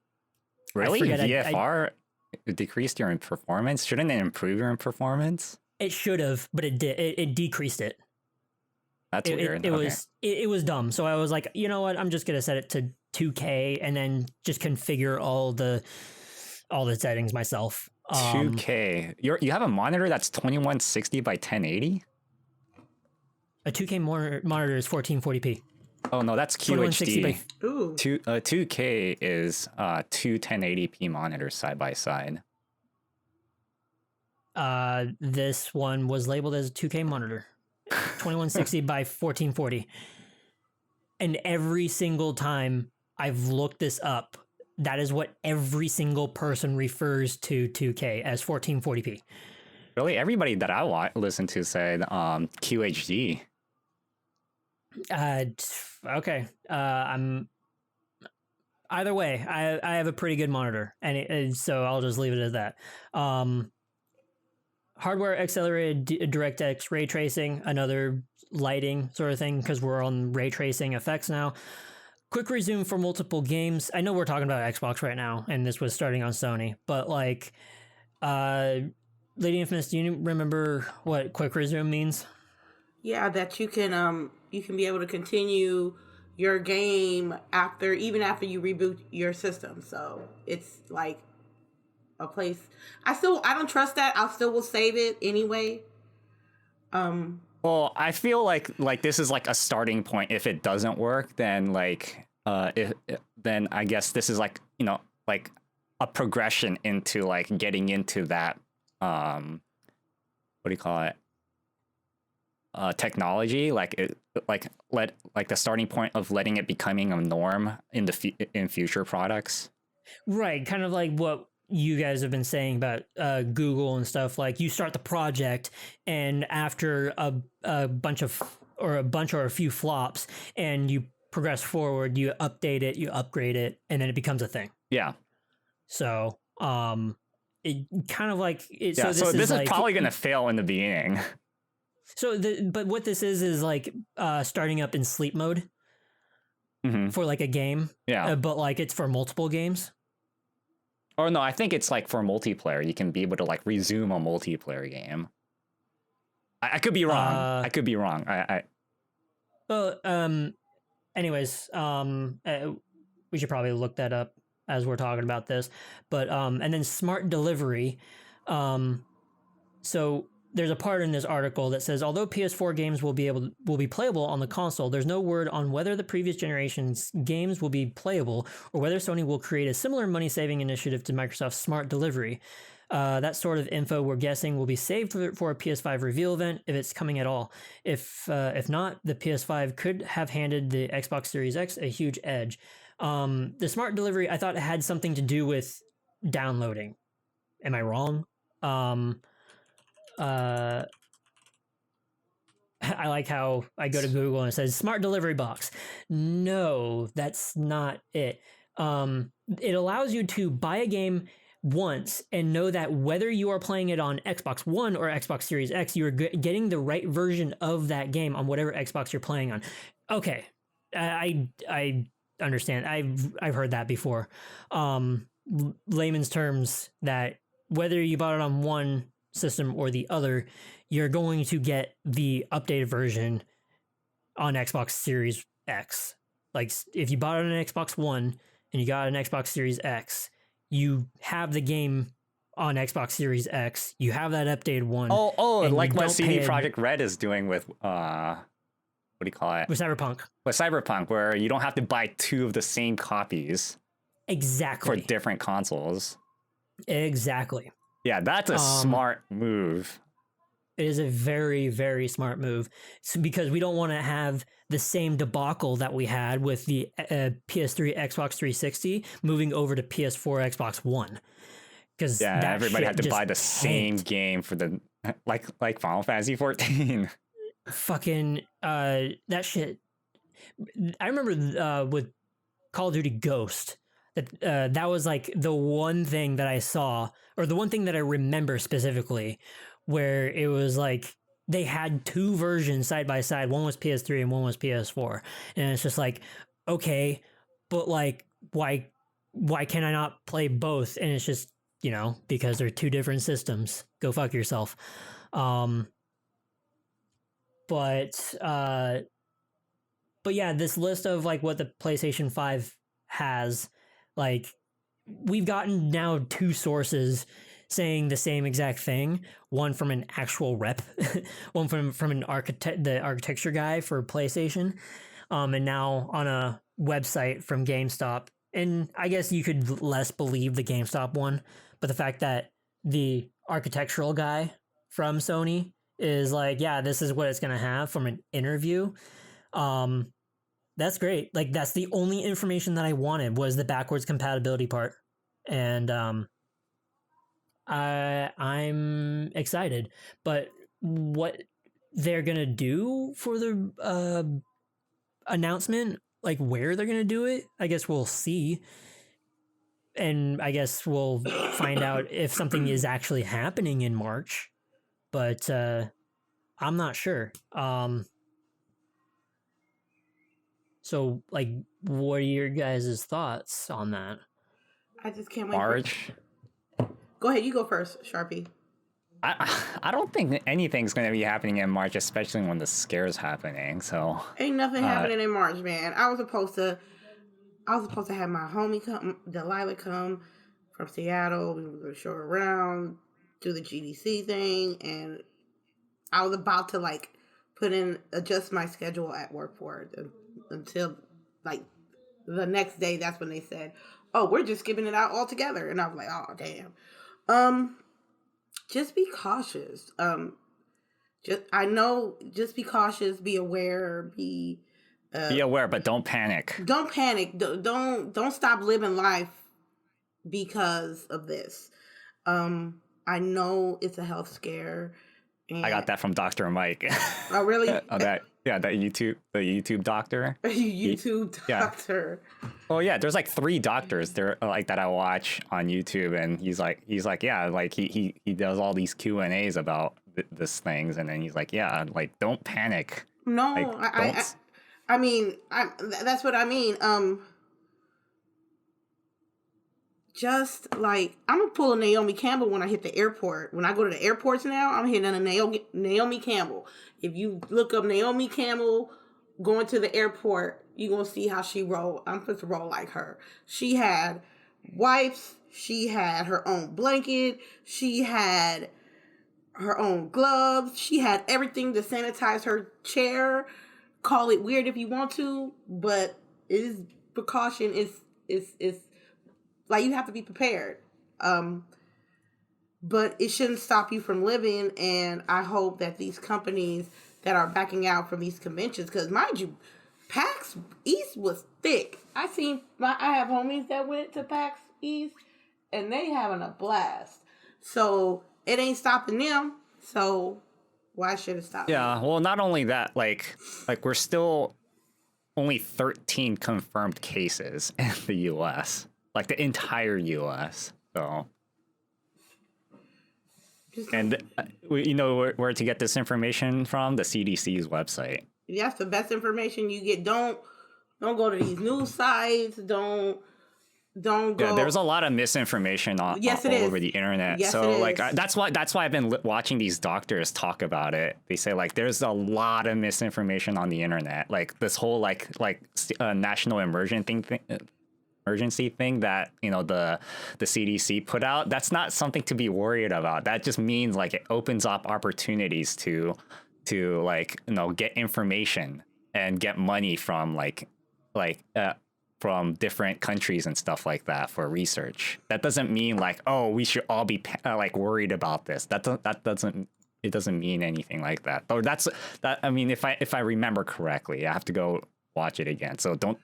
VFR decreased your performance? Shouldn't it improve your performance?
It should have, but it did. It decreased it.
That's weird.
It was dumb. So I was like, you know what? I'm just gonna set it 2K and then just configure all the settings myself.
2K. You have a monitor that's 2160 by 1080?
A 2K monitor is 1440p.
Oh no, that's QHD.
Ooh.
2K is two 1080p monitors side by side.
This one was labeled as a 2K monitor, 2160 by 1440. And every single time I've looked this up, that is what every single person refers to 2K as 1440p.
Really, everybody that I listen to said QHD.
Okay. I'm either way. I have a pretty good monitor, and so I'll just leave it at that. Hardware accelerated DirectX ray tracing, another lighting sort of thing because we're on ray tracing effects now. Quick resume for multiple games. I know we're talking about Xbox right now, and this was starting on Sony, but like, LadyInfamous, do you remember what quick resume means?
Yeah, that you can be able to continue your game even after you reboot your system. So it's like a place. I don't trust that. I still will save it anyway.
Well, I feel like this is like a starting point. If it doesn't work, then then I guess this is like, you know, like a progression into like getting into that what do you call it? Technology, like the starting point of letting it becoming a norm in in future products.
Right, kind of like what you guys have been saying about Google and stuff. Like you start the project, and after a bunch or a few flops, and you progress forward, you update it, you upgrade it, and then it becomes a thing.
Yeah.
So it kind of like it.
Yeah. So this is probably gonna fail in the beginning.
So, but what this is like starting up in sleep mode for like a game.
Yeah.
But like it's for multiple games.
Or no, I think it's like for multiplayer. You can be able to like resume a multiplayer game. I could be wrong. I could be wrong.
Well, anyways, we should probably look that up as we're talking about this. But and then smart delivery. So there's a part in this article that says, although PS4 games will be playable on the console, there's no word on whether the previous generation's games will be playable or whether Sony will create a similar money-saving initiative to Microsoft's smart delivery. That sort of info, we're guessing, will be saved for a PS5 reveal event if it's coming at all. If not, the PS5 could have handed the Xbox Series X a huge edge. The smart delivery, I thought it had something to do with downloading. Am I wrong? I like how I go to Google and it says smart delivery box. No, that's not it. It allows you to buy a game once and know that whether you are playing it on Xbox One or Xbox Series X, you're getting the right version of that game on whatever Xbox you're playing on. Okay, I understand. I've heard that before. Layman's terms, that whether you bought it on one system or the other, you're going to get the updated version on Xbox Series X. Like if you bought it on an Xbox One and you got an Xbox Series X, you have the game on Xbox Series X. You have that updated one.
Oh, like what CD Projekt Red is doing with what do you call it?
With Cyberpunk.
With Cyberpunk, where you don't have to buy two of the same copies.
Exactly.
For different consoles.
Exactly.
Yeah, that's a smart move.
It is a very, very smart move. It's because we don't want to have the same debacle that we had with the PS3, Xbox 360 moving over to PS4, Xbox One. Because
everybody had to buy the same game for the like Final Fantasy 14.
Fucking that shit. I remember with Call of Duty Ghost that was like the one thing that I saw, or the one thing that I remember specifically, where it was like they had two versions side by side. One was PS3 and one was PS4. And it's just like, okay, but like, why can I not play both? And it's just, you know, because they're two different systems. Go fuck yourself. But yeah, this list of like what the PlayStation 5 has, like, we've gotten now 2 sources saying the same exact thing. One from an actual rep, one from an the architecture guy for PlayStation, and now on a website from GameStop. And I guess you could less believe the GameStop one, but the fact that the architectural guy from Sony is like, yeah, this is what it's gonna have from an interview. That's great. Like, that's the only information that I wanted, was the backwards compatibility part. And I'm excited. But what they're gonna do for the announcement, like where they're gonna do it, I guess we'll see. And I guess we'll find out if something is actually happening in March. But I'm not sure. So, like, what are your guys' thoughts on that?
I just can't wait.
March.
Go ahead, you go first, Sharpie.
I don't think anything's going to be happening in March, especially when the scare's happening. So
Ain't nothing happening in March, man. I was supposed to have my homie come, Delilah, come from Seattle. We were going to show her around, do the GDC thing, and I was about to like adjust my schedule at work for it until like the next day. That's when they said, "Oh, we're just skipping it out altogether," and I was like, "Oh, damn." Just be cautious. Just be cautious. Be aware. Be
aware, but don't panic.
Don't panic. Don't stop living life because of this. I know it's a health scare. And
I got that from Dr. Mike.
Oh, really?
the YouTube doctor.
YouTube doctor.
Yeah. Oh yeah, there's like 3 doctors there like that I watch on YouTube, and he's like yeah, like he does all these Q&As about this things, and then he's like, yeah, like don't panic.
No,
like,
I mean, that's what I mean. Just like, I'm gonna pull a Naomi Campbell when I hit the airport. When I go to the airports now, I'm hitting a Naomi Campbell. If you look up Naomi Campbell going to the airport, you're gonna see how she rolled. I'm supposed to roll like her. She had wipes. She had her own blanket. She had her own gloves. She had everything to sanitize her chair. Call it weird if you want to, but it is precaution. Is like, you have to be prepared. But it shouldn't stop you from living. And I hope that these companies that are backing out from these conventions, because mind you, PAX East was thick. I have homies that went to PAX East and they having a blast. So it ain't stopping them. So why should it stop?
Yeah. Well, not only that, like we're still only 13 confirmed cases in the U.S. Like the entire U.S. So, and you know where to get this information from? The CDC's website.
That's the best information you get. Don't go to these news sites. Don't go.
Yeah, there's a lot of misinformation all over the internet.
Yes,
so like that's why I've been watching these doctors talk about it. They say like there's a lot of misinformation on the internet. Like this whole national emergency thing that, you know, the CDC put out, that's not something to be worried about. That just means like it opens up opportunities to like, you know, get information and get money from from different countries and stuff like that for research. That doesn't mean like, oh, we should all be like worried about this. It doesn't mean anything like that. Or I mean, if I remember correctly, I have to go watch it again. So don't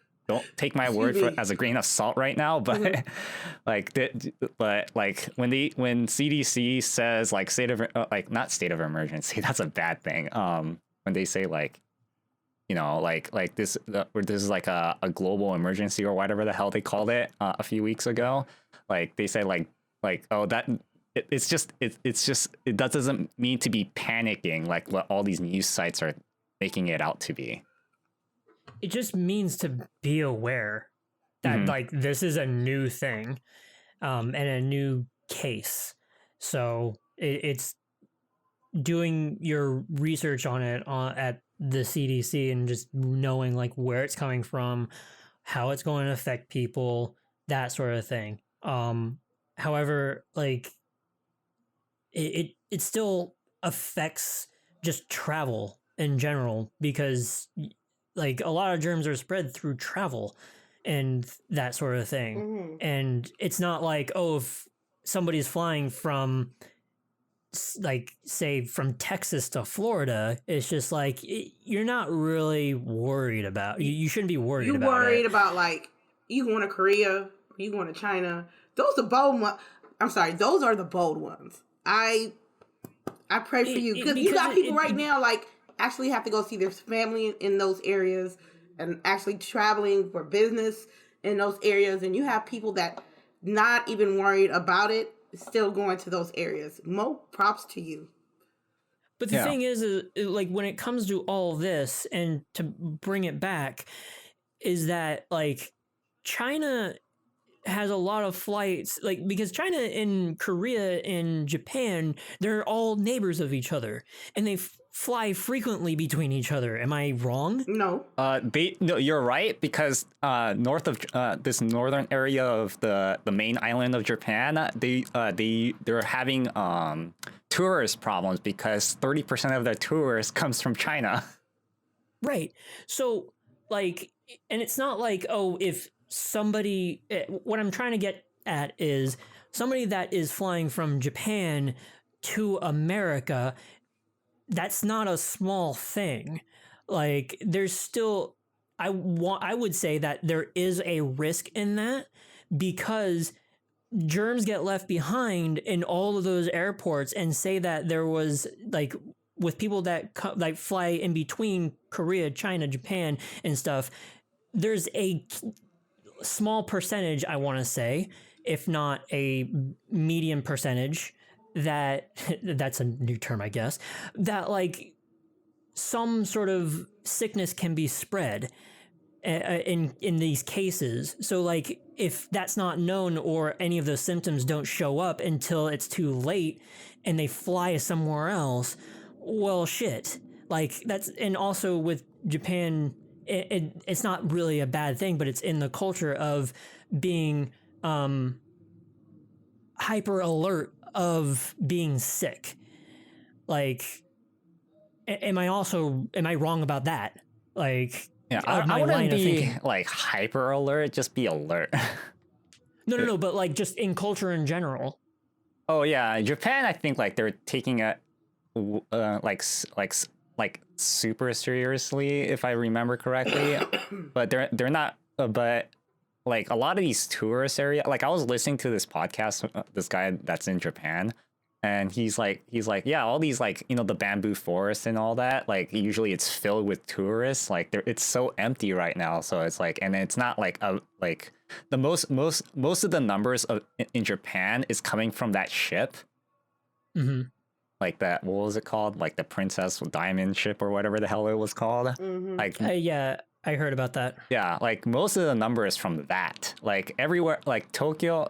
take my word as a grain of salt right now, but when CDC says like not state of emergency, that's a bad thing. When they say like, you know, like this is like a global emergency or whatever the hell they called it a few weeks ago, like they say like oh, that it doesn't mean to be panicking like what all these news sites are making it out to be.
It just means to be aware that like this is a new thing, and a new case. So it's doing your research on it at the CDC and just knowing like where it's coming from, how it's going to affect people, that sort of thing. However, like it still affects just travel in general, because like a lot of germs are spread through travel and that sort of thing.
Mm-hmm.
And it's not like, oh, if somebody's flying from like say from Texas to Florida, it's just like you're not really worried about, you shouldn't be worried
You
about
worried
it.
about like you going to Korea, you going to China. Those are bold ones. I'm sorry, those are the bold ones. I pray for you because you got people right now like actually have to go see their family in those areas and actually traveling for business in those areas, and you have people that not even worried about it still going to those areas. Mo, props to you.
But the thing is, like when it comes to all this, and to bring it back, is that like China has a lot of flights, like because China and Korea and Japan, they're all neighbors of each other, and they fly frequently between each other. Am I wrong?
No.
No, you're right, because north of this northern area of the main island of Japan, they're having tourist problems because 30% of their tourists comes from China.
Right. So like, and it's not like, oh, if somebody, what I'm trying to get at is somebody that is flying from Japan to America, that's not a small thing. Like there's still, I would say that there is a risk in that, because germs get left behind in all of those airports, and say that there was like with people that like fly in between Korea, China, Japan and stuff, there's a small percentage, I want to say, if not a medium percentage, that that's a new term, I guess, that like some sort of sickness can be spread in these cases. So like if that's not known, or any of those symptoms don't show up until it's too late and they fly somewhere else, well shit, like that's. And also with Japan, it's not really a bad thing, but it's in the culture of being hyper alert of being sick. Like am I wrong about that? Like
Yeah, I wouldn't be like hyper alert, just be alert.
No, but like just in culture in general.
Oh yeah, Japan, I think like they're taking it like super seriously, if I remember correctly. But they're not. But like a lot of these tourist area, like I was listening to this podcast, this guy that's in Japan, and he's like, yeah, all these like, you know, the bamboo forest and all that, like usually it's filled with tourists. Like it's so empty right now, so it's like, and it's not like a like the most of the numbers in Japan is coming from that ship.
Mm-hmm.
Like that, what was it called? Like the Princess Diamond ship or whatever the hell it was called.
Mm-hmm.
Like
yeah, I heard about that.
Yeah, like most of the numbers from that. Like everywhere, like Tokyo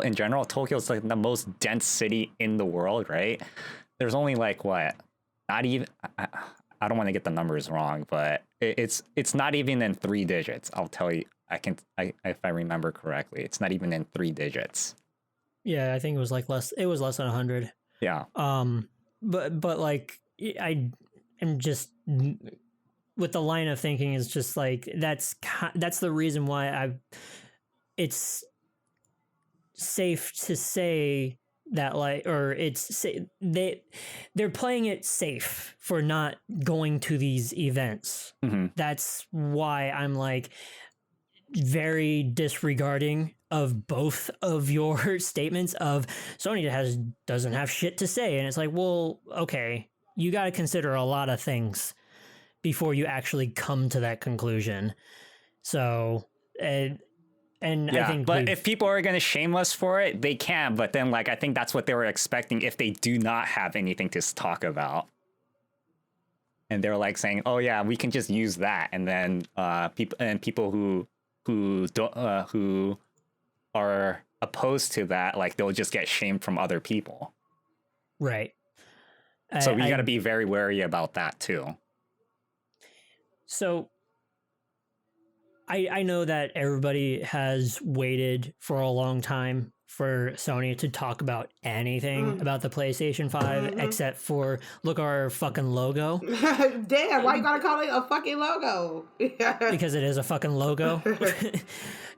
in general, Tokyo's like the most dense city in the world, right? There's only like what? Not even, I don't want to get the numbers wrong, but it's not even in 3 digits. I'll tell you, if I remember correctly, it's not even in 3 digits.
Yeah, I think it was less than 100.
Yeah.
But like I am just, with the line of thinking is just like that's the reason why it's safe to say that, like, or they're playing it safe for not going to these events.
Mm-hmm.
That's why I'm like very disregarding of both of your statements of Sony doesn't have shit to say, and it's like, well, okay, you got to consider a lot of things before you actually come to that conclusion. So yeah, I think,
but if people are going to shame us for it, they can. But then, like, I think that's what they were expecting if they do not have anything to talk about. And they're like saying, "Oh yeah, we can just use that," and then people who don't who are opposed to that, like they'll just get shamed from other people.
Right.
So we got to be very wary about that too.
So I know that everybody has waited for a long time for Sony to talk about anything about the PlayStation 5 except for look our fucking logo.
Damn, why you gotta call it a fucking logo?
Because it is a fucking logo.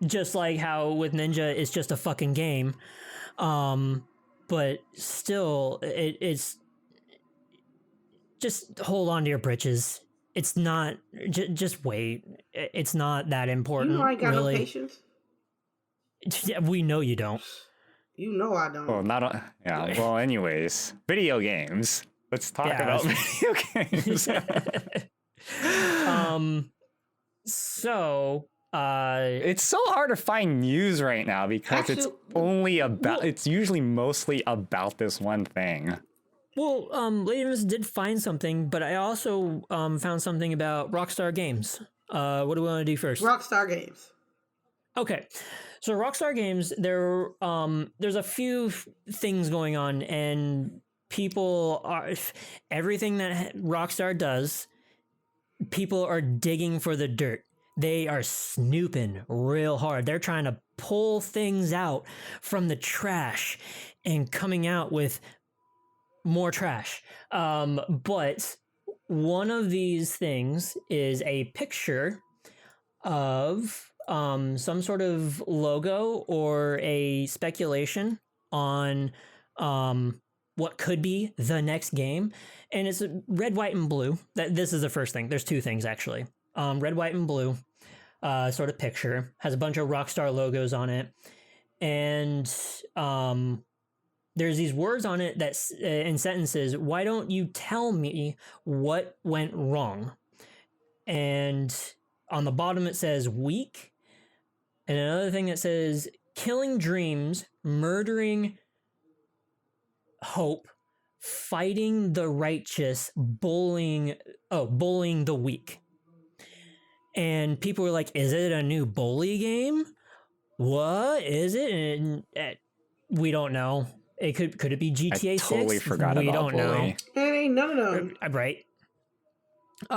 Just like how with Ninja it's just a fucking game. But still it's just hold on to your britches. It's not just wait. It's not that important.
You know I got
really.
no patience.
Yeah, we know you don't.
You know I don't.
Well, yeah. Well, anyways, video games. Let's talk about video games.
So
it's so hard to find news right now because it's only about. It's usually mostly about this one thing.
Well, LadyInfamous did find something, but I also found something about Rockstar Games. What do we want to do first?
Rockstar Games.
Okay, so Rockstar Games, there's a few things going on, and people are everything that Rockstar does. People are digging for the dirt. They are snooping real hard. They're trying to pull things out from the trash and coming out with more trash. But one of these things is a picture of some sort of logo or a speculation on what could be the next game. And it's red, white, and blue. This is the first thing. There's two things, actually. Red, white, and blue sort of picture. Has a bunch of Rockstar logos on it. And there's these words on it that's in sentences. Why don't you tell me what went wrong? And on the bottom it says weak. And another thing that says killing dreams, murdering hope, fighting the righteous, bullying the weak. And people were like, is it a new bully game? What is it? And we don't know. It could it be GTA 6?
I totally forgot
we
about
don't know.
Hey, no.
Right.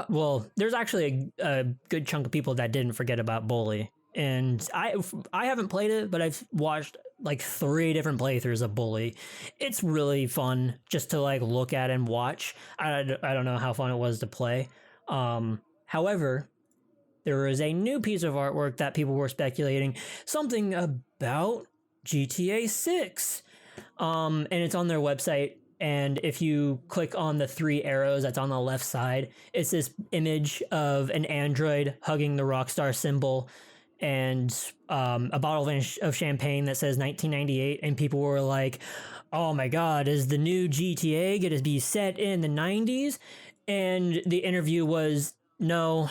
Well, there's actually a good chunk of people that didn't forget about Bully. And I haven't played it, but I've watched like 3 different playthroughs of Bully. It's really fun just to like look at and watch. I don't know how fun it was to play. However, there is a new piece of artwork that people were speculating something about GTA 6. And it's on their website. And if you click on the 3 arrows that's on the left side, it's this image of an android hugging the Rockstar symbol and a bottle of champagne that says 1998. And people were like, oh my God, is the new GTA going to be set in the 90s? And the interview was, no,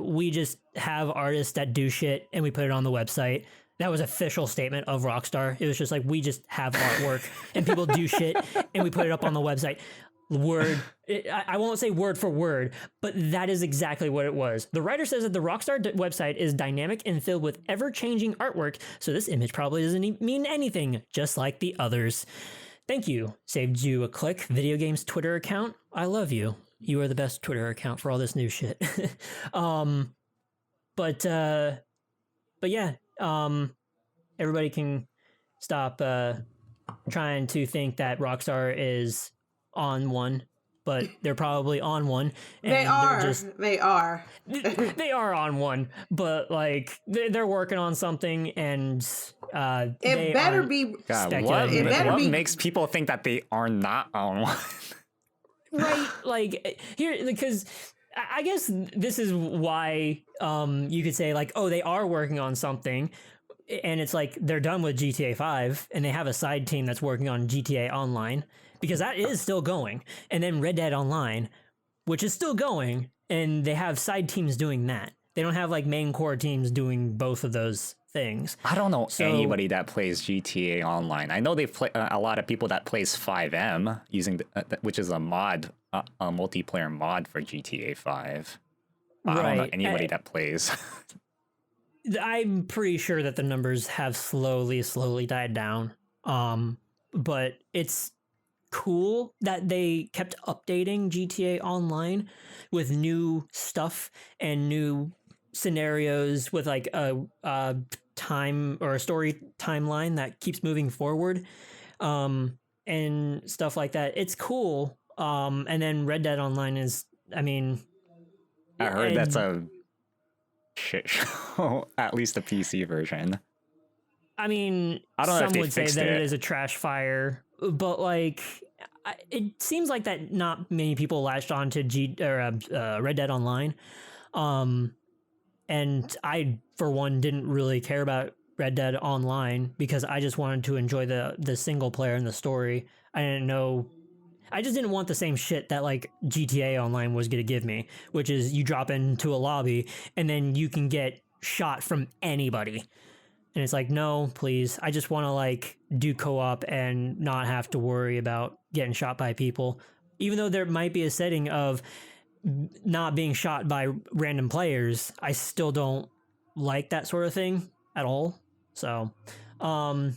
we just have artists that do shit and we put it on the website. That was official statement of Rockstar. It was just like, we just have artwork and people do shit and we put it up on the website. I won't say word for word, but that is exactly what it was. The writer says that the Rockstar website is dynamic and filled with ever-changing artwork, so this image probably doesn't mean anything, just like the others. Thank you. Saved you a click. Video Games Twitter account. I love you. You are the best Twitter account for all this new shit. But yeah. Everybody can stop trying to think that Rockstar is on one, but they're probably on one. And
they are.
They are on one, but like they're working on something, and
it better be.
God, what makes people think that they are not on one?
Right, like here, because I guess this is why you could say like, oh, they are working on something. And it's like they're done with GTA 5 and they have a side team that's working on GTA Online because that is still going. And then Red Dead Online, which is still going, and they have side teams doing that. They don't have like main core teams doing both of those things.
I don't know anybody that plays GTA Online. I know they play a lot of people that plays 5M using which is a mod, a multiplayer mod for GTA 5. I don't know anybody that plays.
I'm pretty sure that the numbers have slowly died down. But it's cool that they kept updating GTA Online with new stuff and new scenarios with like a time or a story timeline that keeps moving forward, and stuff like that. It's cool. And then Red Dead Online is, I mean,
I heard that's a shit show, at least the PC version.
I mean,
I don't know if
some
they
would say
fixed
that it
it.
is a trash fire, but like, it seems like that not many people latched on to Red Dead Online. And I, for one, didn't really care about Red Dead Online because I just wanted to enjoy the single player and the story. I just didn't want the same shit that like GTA Online was going to give me, which is you drop into a lobby and then you can get shot from anybody. And it's like, no, please. I just want to like do co-op and not have to worry about getting shot by people. Even though there might be a setting of not being shot by random players, I still don't like that sort of thing at all. So, but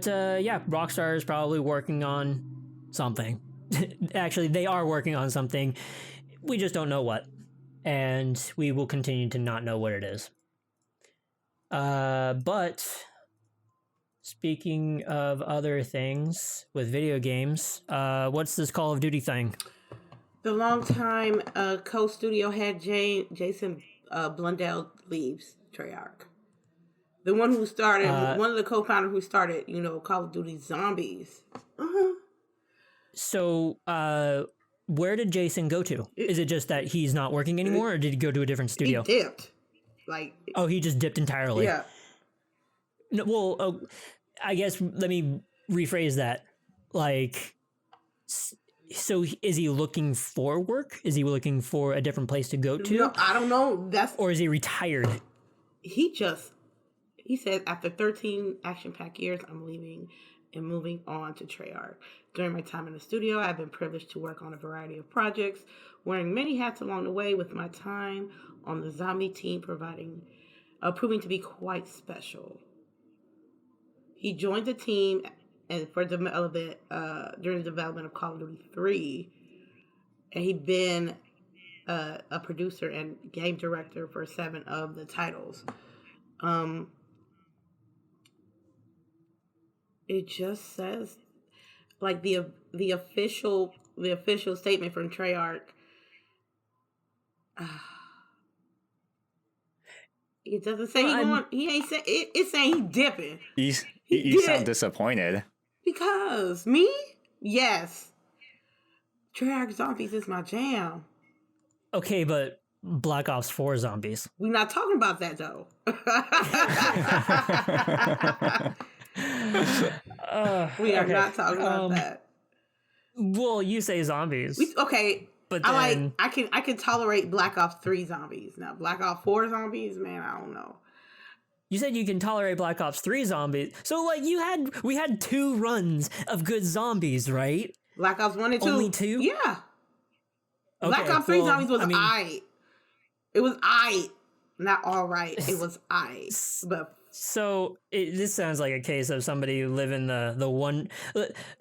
yeah, Rockstar is probably working on something. Actually, they are working on something. We just don't know what. And we will continue to not know what it is. But speaking of other things with video games, what's this Call of Duty thing?
The longtime co-studio head Jason Blundell leaves Treyarch. The one who started, one of the co-founders who started, Call of Duty Zombies.
So, where did Jason go to? Is it just that he's not working anymore, or did he go to a different studio?
He dipped.
Oh, he just dipped entirely.
Yeah.
No, well, I guess let me rephrase that. Like, so is he looking for work? Is he looking for a different place to go to?
No, I don't know.
Or is he retired?
He said, after 13 action-packed years, I'm leaving and moving on to Treyarch. During my time in the studio, I've been privileged to work on a variety of projects, wearing many hats along the way, with my time on the zombie team proving to be quite special. He joined the team and during the development of Call of Duty 3, and he'd been a producer and game director for 7 of the titles. It just says, like, the official statement from Treyarch. It doesn't say he ain't say it. It's saying he dipping.
You sound disappointed.
Because me, yes, Treyarch Zombies is my jam.
Okay, but Black Ops 4 Zombies.
We're not talking about that though. We are not talking about that.
Well, you say zombies.
But then, I can tolerate Black Ops 3 Zombies. Now, Black Ops 4 Zombies, man, I don't know.
You said you can tolerate Black Ops 3 Zombies. So, like, we had 2 runs of good zombies, right?
Black Ops 1 and 2.
Only 2?
Yeah.
Okay,
Black Ops 3 Zombies was aight. It was aight. Not all right. It was aight. But
so this sounds like a case of somebody living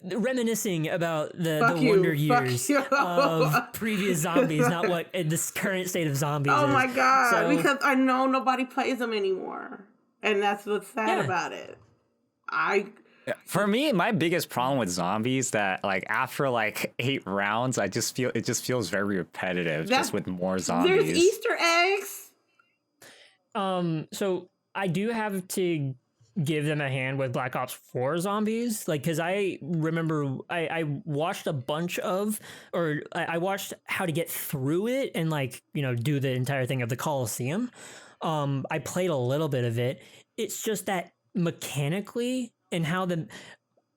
reminiscing about the wonder years of previous zombies, not what this current state of zombies is.
My God. Because I know nobody plays them anymore. And that's what's sad about it.
For me, my biggest problem with zombies that, like, after like 8 rounds, it just feels very repetitive, just with more zombies.
There's Easter eggs.
So I do have to give them a hand with Black Ops 4 Zombies, like, because I remember I watched a bunch of, or I watched how to get through it and, like, do the entire thing of the Coliseum. I played a little bit of it. It's just that mechanically and how the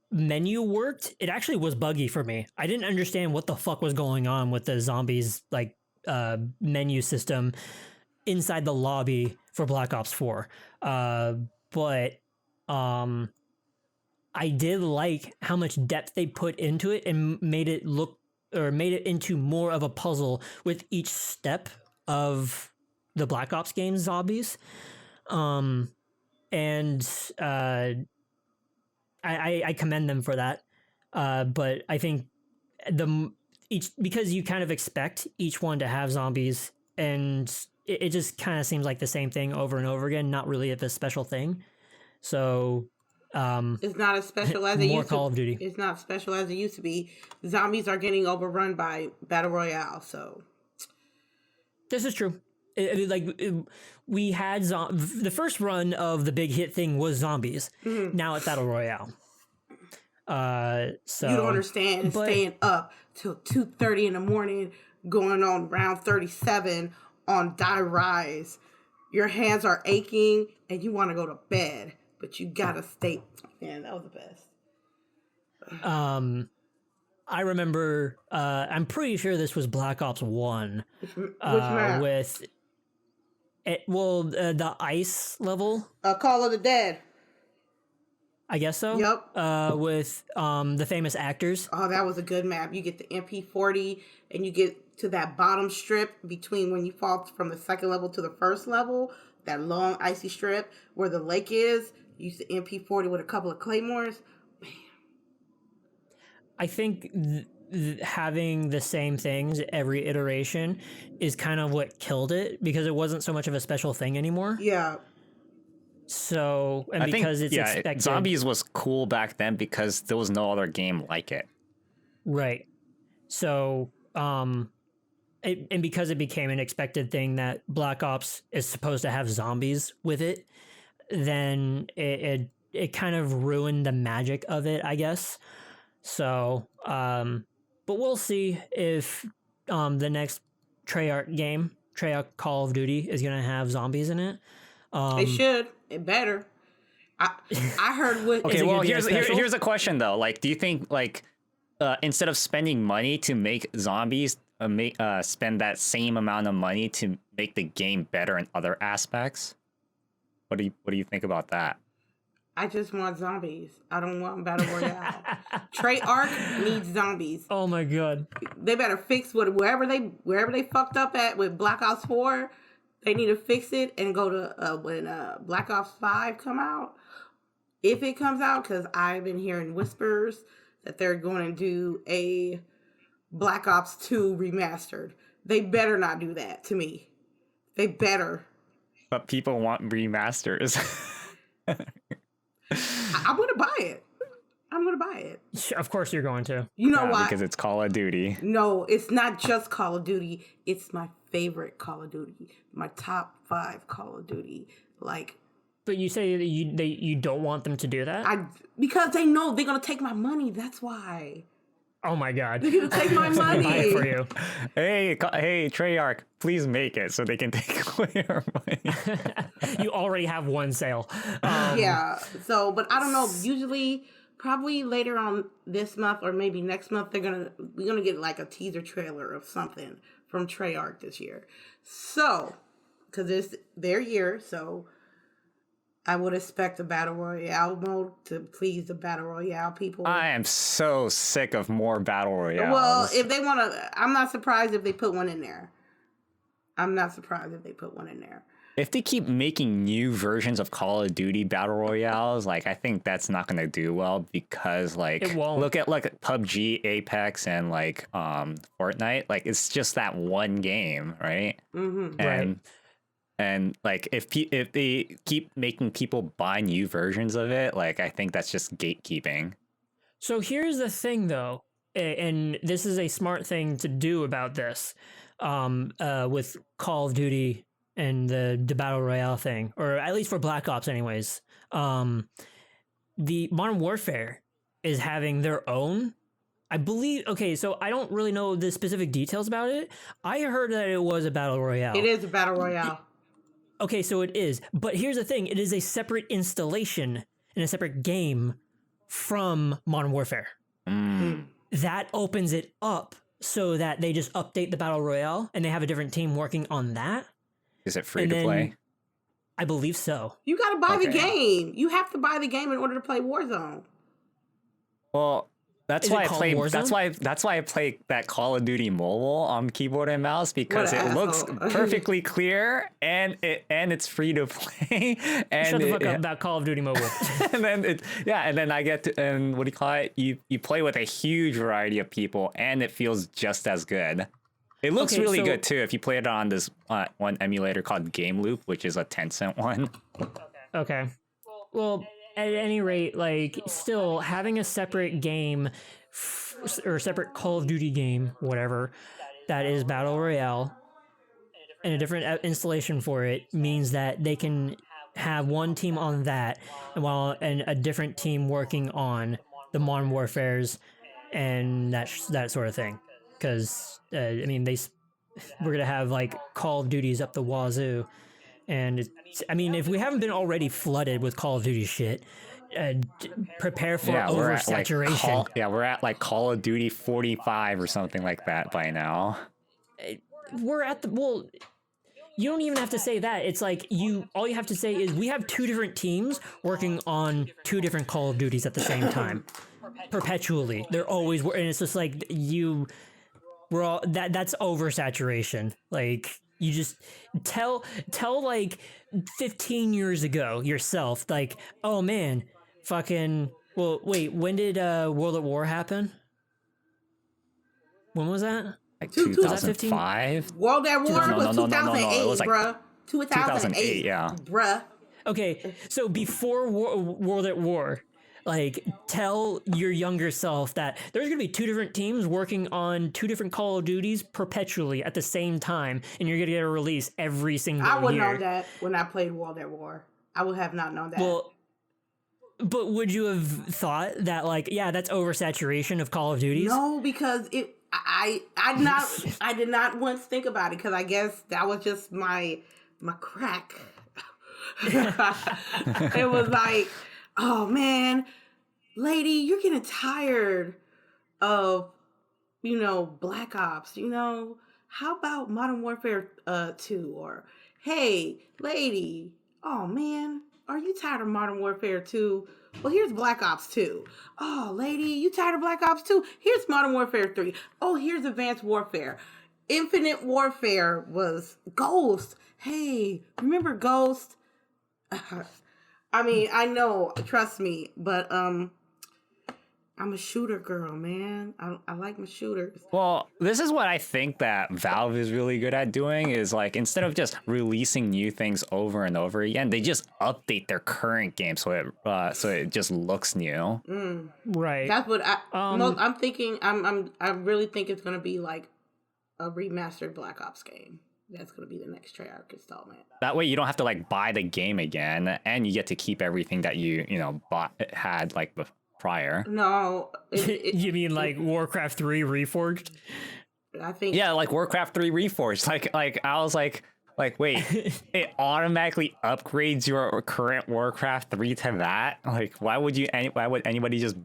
menu worked, it actually was buggy for me. I didn't understand what the fuck was going on with the zombies, like, menu system inside the lobby for Black Ops 4. But I did like how much depth they put into it and made it into more of a puzzle with each step of the Black Ops game's zombies. And I commend them for that. But I think because you kind of expect each one to have zombies, and it just kind of seems like the same thing over and over again, not really a special thing. So
it's not as special as it
more
used
Call
to.
of Duty.
It's not special as it used to be. Zombies are getting overrun by battle royale. So
This is true. We had the first run of the big hit thing was zombies. Now it's battle royale. So
you don't understand staying up till 2:30 in the morning, going on round 37 on Die Rise. Your hands are aching and you want to go to bed, but you gotta stay. Man, that was the best.
I remember. I'm pretty sure this was Black Ops 1.
Which map?
With it. Well, the ice level.
Call of the Dead.
I guess so.
Yep.
With the famous actors.
Oh, that was a good map. You get the MP40 and you get to that bottom strip between when you fall from the second level to the first level, that long icy strip where the lake is. You use the MP40 with a couple of claymores. Man.
I think having the same things every iteration is kind of what killed it, because it wasn't so much of a special thing anymore.
Yeah.
So, and because it's expected.
Zombies was cool back then because there was no other game like it.
Right. So, and because it became an expected thing that Black Ops is supposed to have zombies with it, then it kind of ruined the magic of it, I guess. So, but we'll see if the next Treyarch Call of Duty is going to have zombies in it.
It should. It better. I heard what.
Okay, well, here's a question though. Like, do you think instead of spending money to make zombies, spend that same amount of money to make the game better in other aspects? What do you think about that?
I just want zombies. I don't want battle royale. Treyarch needs zombies.
Oh my god!
They better fix wherever they fucked up at with Black Ops 4. They need to fix it and go to when Black Ops 5 come out. If it comes out, because I've been hearing whispers that they're going to do a Black Ops 2 remastered. They better not do that to me. They better.
But people want remasters.
I'm going to buy it. I'm going to buy it.
Of course you're going to.
You know why?
Because it's Call of Duty.
No, it's not just Call of Duty. It's my favorite Call of Duty. My top 5 Call of Duty. Like.
But you say that you don't want them to do that?
Because they know they're going to take my money. That's why.
Oh my god.
They're going to take my money.
Buy it for you.
Hey, Treyarch, please make it so they can take away our money.
You already have one sale.
Yeah. So, but I don't know. Usually, probably later on this month or maybe next month, we're gonna get like a teaser trailer of something from Treyarch this year. So, because it's their year, so I would expect a battle royale mode to please the battle royale people.
I am so sick of more battle royales.
Well, if they want to, I'm not surprised if they put one in there.
If they keep making new versions of Call of Duty battle royales, like, I think that's not going to do well because, like,
It won't.
look at like PUBG, Apex, and like Fortnite. Like, it's just that one game, right?
Mm-hmm.
And and like if they keep making people buy new versions of it, like, I think that's just gatekeeping.
So here's the thing, though, and this is a smart thing to do about this, with Call of Duty and the battle royale thing, or at least for Black Ops, anyways. The Modern Warfare is having their own. I believe. Okay, so I don't really know the specific details about it. I heard that it was a battle royale.
It is a battle royale.
Okay, so it is. But here's the thing: it is a separate installation and a separate game from Modern Warfare. That opens it up so that they just update the battle royale and they have a different team working on that.
Is it free to play?
I believe so.
You got to buy the game. You have to buy the game in order to play Warzone.
Well, that's
Is
why
it
I
called
play.
Warzone?
That's why I play that Call of Duty mobile on keyboard and mouse, because
What
it
an
looks
asshole.
perfectly clear and it's free to play. And
Shut the fuck up about Call of Duty Mobile.
and then I get to, and what do you call it? You play with a huge variety of people, and it feels just as good. It looks
Okay,
really
so-
good too if you play it on this one emulator called Game Loop, which is a Tencent one.
Okay. Well, at any rate, like, still having a separate game or separate Call of Duty game, whatever, that is Battle Royale and a different installation for it means that they can have one team on that and a different team working on the Modern Warfares and that sort of thing. Because, I mean, we're going to have, like, Call of Duties up the wazoo. And I mean, if we haven't been already flooded with Call of Duty shit, prepare for oversaturation.
We're at like Call of Duty 45 or something like that by now.
We're at well, you don't even have to say that. It's like all you have to say is we have two different teams working on two different Call of Duties at the same time, perpetually. They're always, and it's just like we're all that's oversaturation. Like, you just tell like 15 years ago yourself, like, oh man, fucking, well, wait, when did World at War happen? When was that?
Like 2005?
World at War was 2008,
It was like
bruh. 2008,
yeah.
Bruh.
Okay, so before World at War, like, tell your younger self that there's gonna be two different teams working on two different Call of Duties perpetually at the same time, and you're gonna get a release every single year.
I would know that when I played World at War. I would have not known that.
Well, but would you have thought that, like, yeah, that's oversaturation of Call of Duties?
No, because I did not once think about it, because I guess that was just my crack. It was like, oh man, lady, you're getting tired of, Black Ops, how about Modern Warfare 2? Or, hey, lady, oh man, are you tired of Modern Warfare 2? Well, here's Black Ops 2. Oh, lady, you tired of Black Ops 2? Here's Modern Warfare 3. Oh, here's Advanced Warfare. Infinite Warfare was Ghost. Hey, remember Ghost? I mean, I know, trust me, but I'm a shooter girl, man. I like my shooters.
Well, this is what I think that Valve is really good at doing is, like, instead of just releasing new things over and over again, they just update their current game so it just looks new.
Right.
That's what I'm thinking. I really think it's gonna be like a remastered Black Ops game. That's going to be the next Treyarch installment.
That way you don't have to, like, buy the game again, and you get to keep everything that you had, like, prior.
No.
You mean like Warcraft 3 Reforged?
I think...
Yeah, like Warcraft 3 Reforged. Like I was like, wait, it automatically upgrades your current Warcraft 3 to that? Like, why would anybody just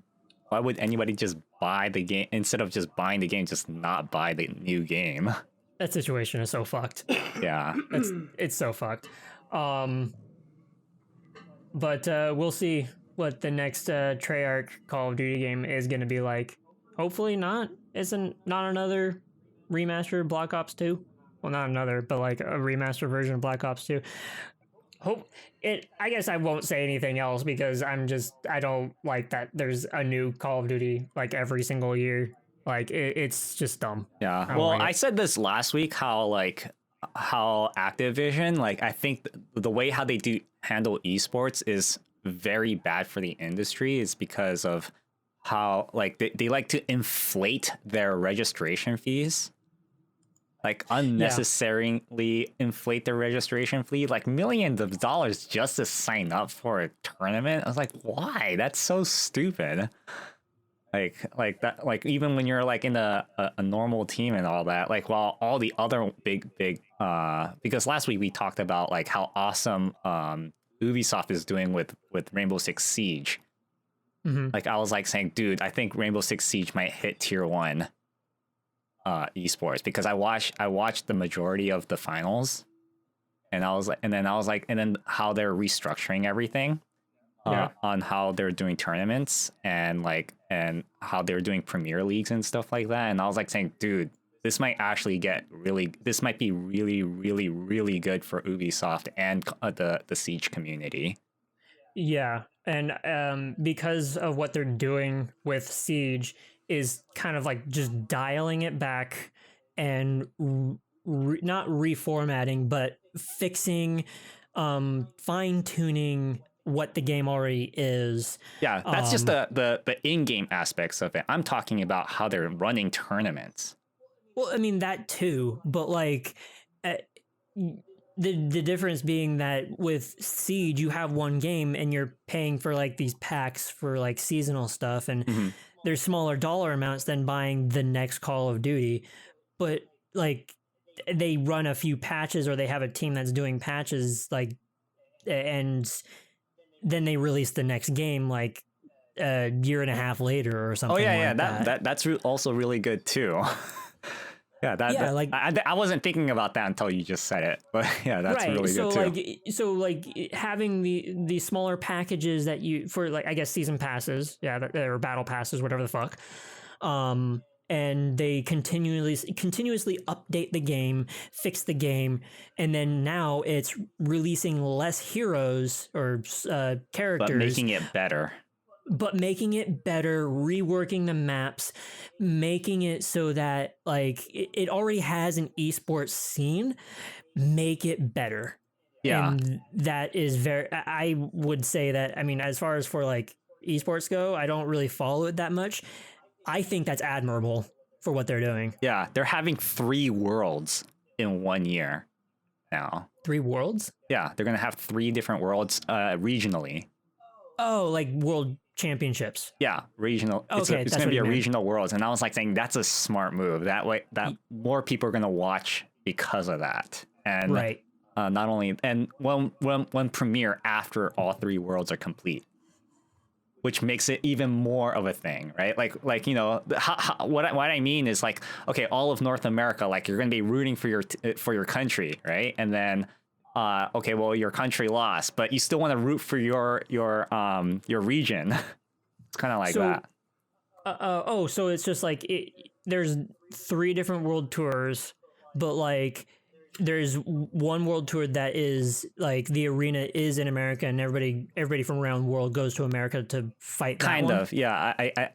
buy the game instead of just buying the game, just not buy the new game?
That situation is so fucked.
Yeah.
It's so fucked. But we'll see what the next Treyarch Call of Duty game is going to be like. Hopefully not another remastered Black Ops 2. Well, not another, but like a remastered version of Black Ops 2. I guess I won't say anything else because I don't like that there's a new Call of Duty like every single year. Like, it's just dumb.
Yeah. Well, I said this last week, how Activision, like, I think the way how they handle esports is very bad for the industry. Is because of how, like, they like to inflate their registration fees. Like, unnecessarily inflate their registration fee, like millions of dollars just to sign up for a tournament. I was like, why? That's so stupid. Like that, like, even when you're like in a normal team and all that, like, while all the other big because last week we talked about like how awesome Ubisoft is doing with Rainbow Six Siege. Mm-hmm. Like, I was like saying, dude, I think Rainbow Six Siege might hit tier 1 esports, because I watched the majority of the finals, and then how they're restructuring everything. On how they're doing tournaments and how they're doing Premier Leagues and stuff like that. And I was like saying, dude, this might be really, really, really good for Ubisoft and the Siege community.
Yeah. And because of what they're doing with Siege is kind of like just dialing it back and not reformatting, but fixing, fine tuning what the game already is.
Yeah, that's just the in-game aspects of it. I'm talking about how they're running tournaments.
Well, I mean that too, but like the difference being that with Siege you have one game and you're paying for like these packs for like seasonal stuff, and there's smaller dollar amounts than buying the next Call of Duty, but like they run a few patches, or they have a team that's doing patches, like, and then they release the next game like a year and a half later or something.
Oh yeah,
like
yeah, that's also really good too. Yeah,
like
I wasn't thinking about that until you just said it, but yeah, that's
right,
really
so
good too.
so like having the smaller packages that you for, like, I guess season passes, yeah, or battle passes, whatever the fuck, and they continuously update the game, fix the game, and then now it's releasing less heroes or characters,
But making it better.
Reworking the maps, making it so that like it already has an esports scene, make it better.
Yeah.
And that is I would say that, I mean, as far as for like esports go, I don't really follow it that much. I think that's admirable for what they're doing.
Yeah, they're having 3 worlds in 1 year now.
3 worlds?
Yeah, they're going to have 3 different worlds regionally.
Oh, like world championships.
Yeah, regional.
Okay,
it's going to be a regional worlds, and I was like saying that's a smart move. That way, that more people are going to watch because of that. And
right.
Not only, and when premiere after all 3 worlds are complete, which makes it even more of a thing, right? Like you know, what I mean is like, okay, all of North America, like you're going to be rooting for your country, right? And then okay, well, your country lost, but you still want to root for your region. It's kind of like that.
So it's just like there's 3 different world tours, but like there's one world tour that is like the arena is in America, and everybody from around the world goes to America to fight.
Kind of, yeah. I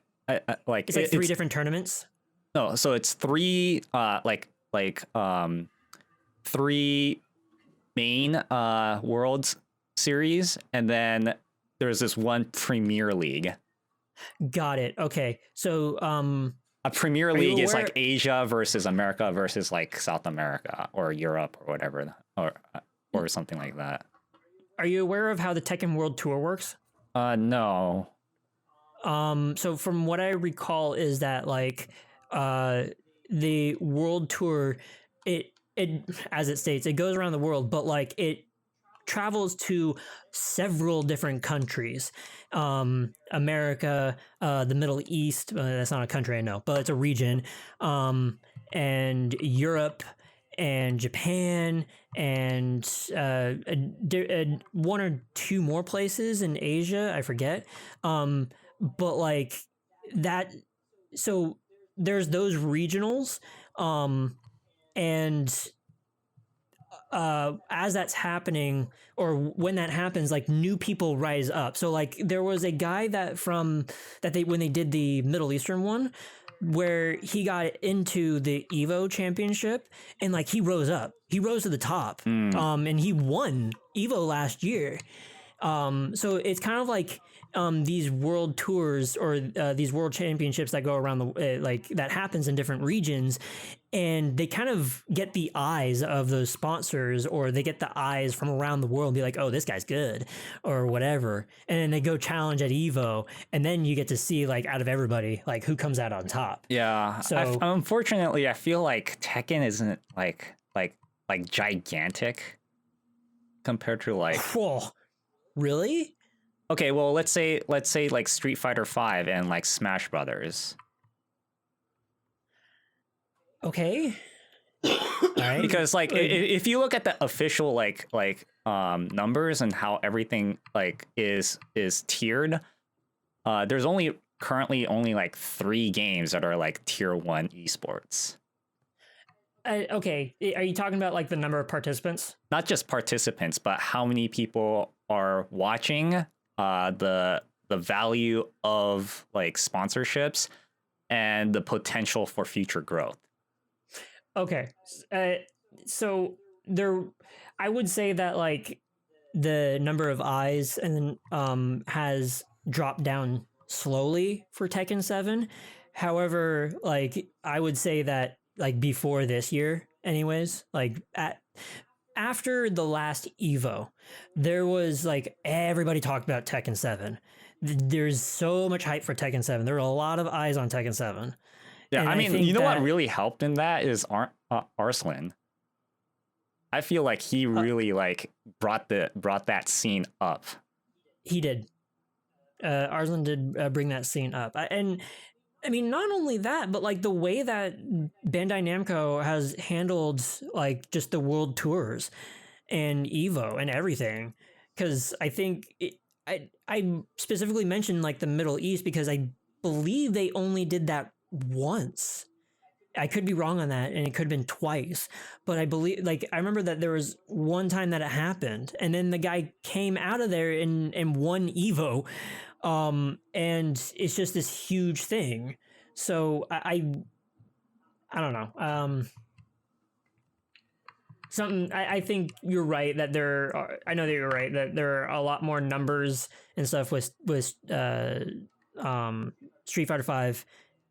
like
it's like 3 different tournaments.
No, so it's 3 3 main worlds series, and then there's this one Premier League.
Got it. Okay, so
a Premier League is like Asia versus America versus like South America or Europe or whatever, or something like that.
Are you aware of how the Tekken World Tour works?
No.
So from what I recall is that like the World Tour, it as it states, it goes around the world, but like it travels to several different countries. America, the Middle East, that's not a country, I know, but it's a region, and Europe and Japan, and 1 or 2 more places in Asia, I forget. But like that, so there's those regionals, and as that's happening, or when that happens, like new people rise up. So like there was a guy when they did the Middle Eastern one, where he got into the Evo championship, and like he rose to the top, and he won Evo last year. So it's kind of like these world tours, or these world championships that go around the like that happens in different regions, and they kind of get the eyes of those sponsors, or they get the eyes from around the world and be like, oh, this guy's good or whatever, and then they go challenge at Evo, and then you get to see like out of everybody like who comes out on top.
Yeah. So unfortunately, I feel like Tekken isn't like gigantic compared to like.
Whoa, really?
Okay, well, let's say like Street Fighter V and like Smash Brothers.
Okay. All right.
Because like if you look at the official like numbers and how everything like is tiered, there's currently only like 3 games that are like tier 1 esports.
Okay, are you talking about like the number of participants?
Not just participants, but how many people are watching, the value of like sponsorships, and the potential for future growth.
Okay. So there, I would say that like the number of eyes and has dropped down slowly for Tekken 7. However, like I would say that like before this year, anyways, like after the last Evo, there was like everybody talked about Tekken 7. There's so much hype for Tekken 7. There were a lot of eyes on Tekken 7.
Yeah,
And
I
I
mean,
think
you know what
that
really helped in that is Arslan. I feel like he really like brought that scene up.
he did. Arslan did bring that scene up. And I mean, not only that, but like the way that Bandai Namco has handled like just the world tours and Evo and everything. Because I think I specifically mentioned like the Middle East because I believe they only did that once. I could be wrong on that, and it could have been twice. But I believe, like, I remember that there was one time that it happened, and then the guy came out of there and won Evo, and it's just this huge thing. So I don't know. I think you're right that there are, I know that you're right that there are a lot more numbers and stuff with Street Fighter 5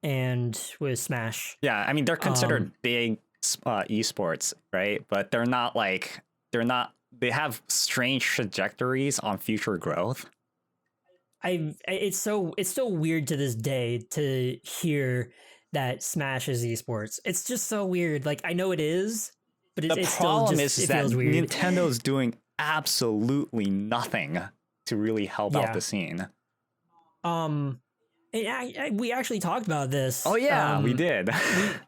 and with Smash.
Yeah, I mean they're considered big esports, right? But they're not. They have strange trajectories on future growth.
It's so weird to this day to hear that Smash is esports. It's just so weird. Like I know it is, but
The
it's
problem
still just,
is
it
that
feels weird.
Nintendo's doing absolutely nothing to really help out the scene.
We actually talked about this.
Oh yeah, we did.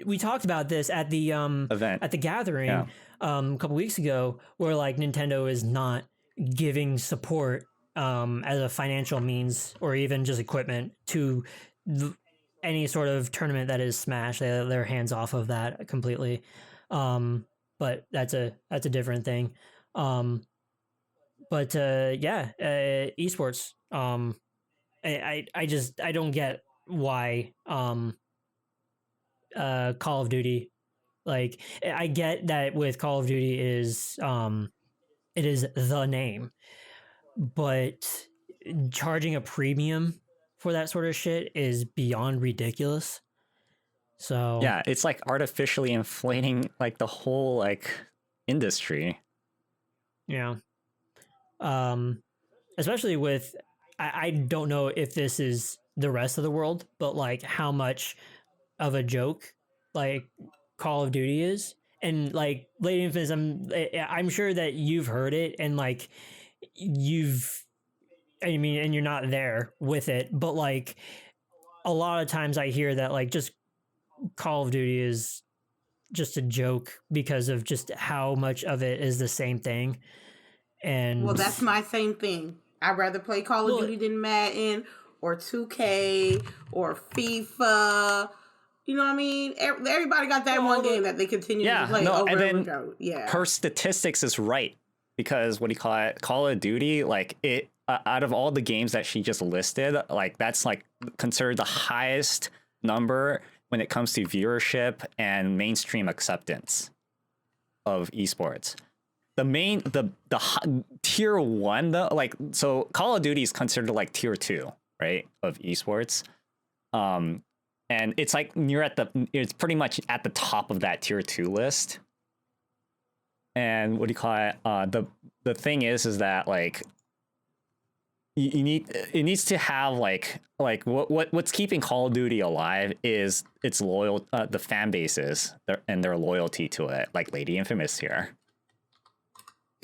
we talked about this at the
Event
at the gathering a couple weeks ago, where like Nintendo is not giving support as a financial means or even just equipment to any sort of tournament that is Smash. They're hands off of that completely. But that's a different thing. Esports. I don't get why Call of Duty, like I get that with Call of Duty is it is the name, but charging a premium for that sort of shit is beyond ridiculous. So
yeah, it's like artificially inflating like the whole like industry.
Yeah. Especially with, I don't know if this is the rest of the world, but like how much of a joke like Call of Duty is. And like LadyInfamous, I'm sure that you've heard it and like and you're not there with it, but like a lot of times I hear that like just Call of Duty is just a joke because of just how much of it is the same thing. And
well, that's my same thing. I'd rather play Call of Duty than Madden or 2K or FIFA. You know what I mean? Everybody got that one game that they continue to play over and over. Yeah.
Her statistics is right because what do you call it? Call of Duty, like it out of all the games that she just listed, like that's like considered the highest number when it comes to viewership and mainstream acceptance of esports. The tier 1 though, like so Call of Duty is considered like tier 2, right, of esports. And it's like it's pretty much at the top of that tier 2 list. And what do you call it? The thing is that like it needs to have like what's keeping Call of Duty alive is its loyal the fan bases and their loyalty to it, like LadyInfamous here.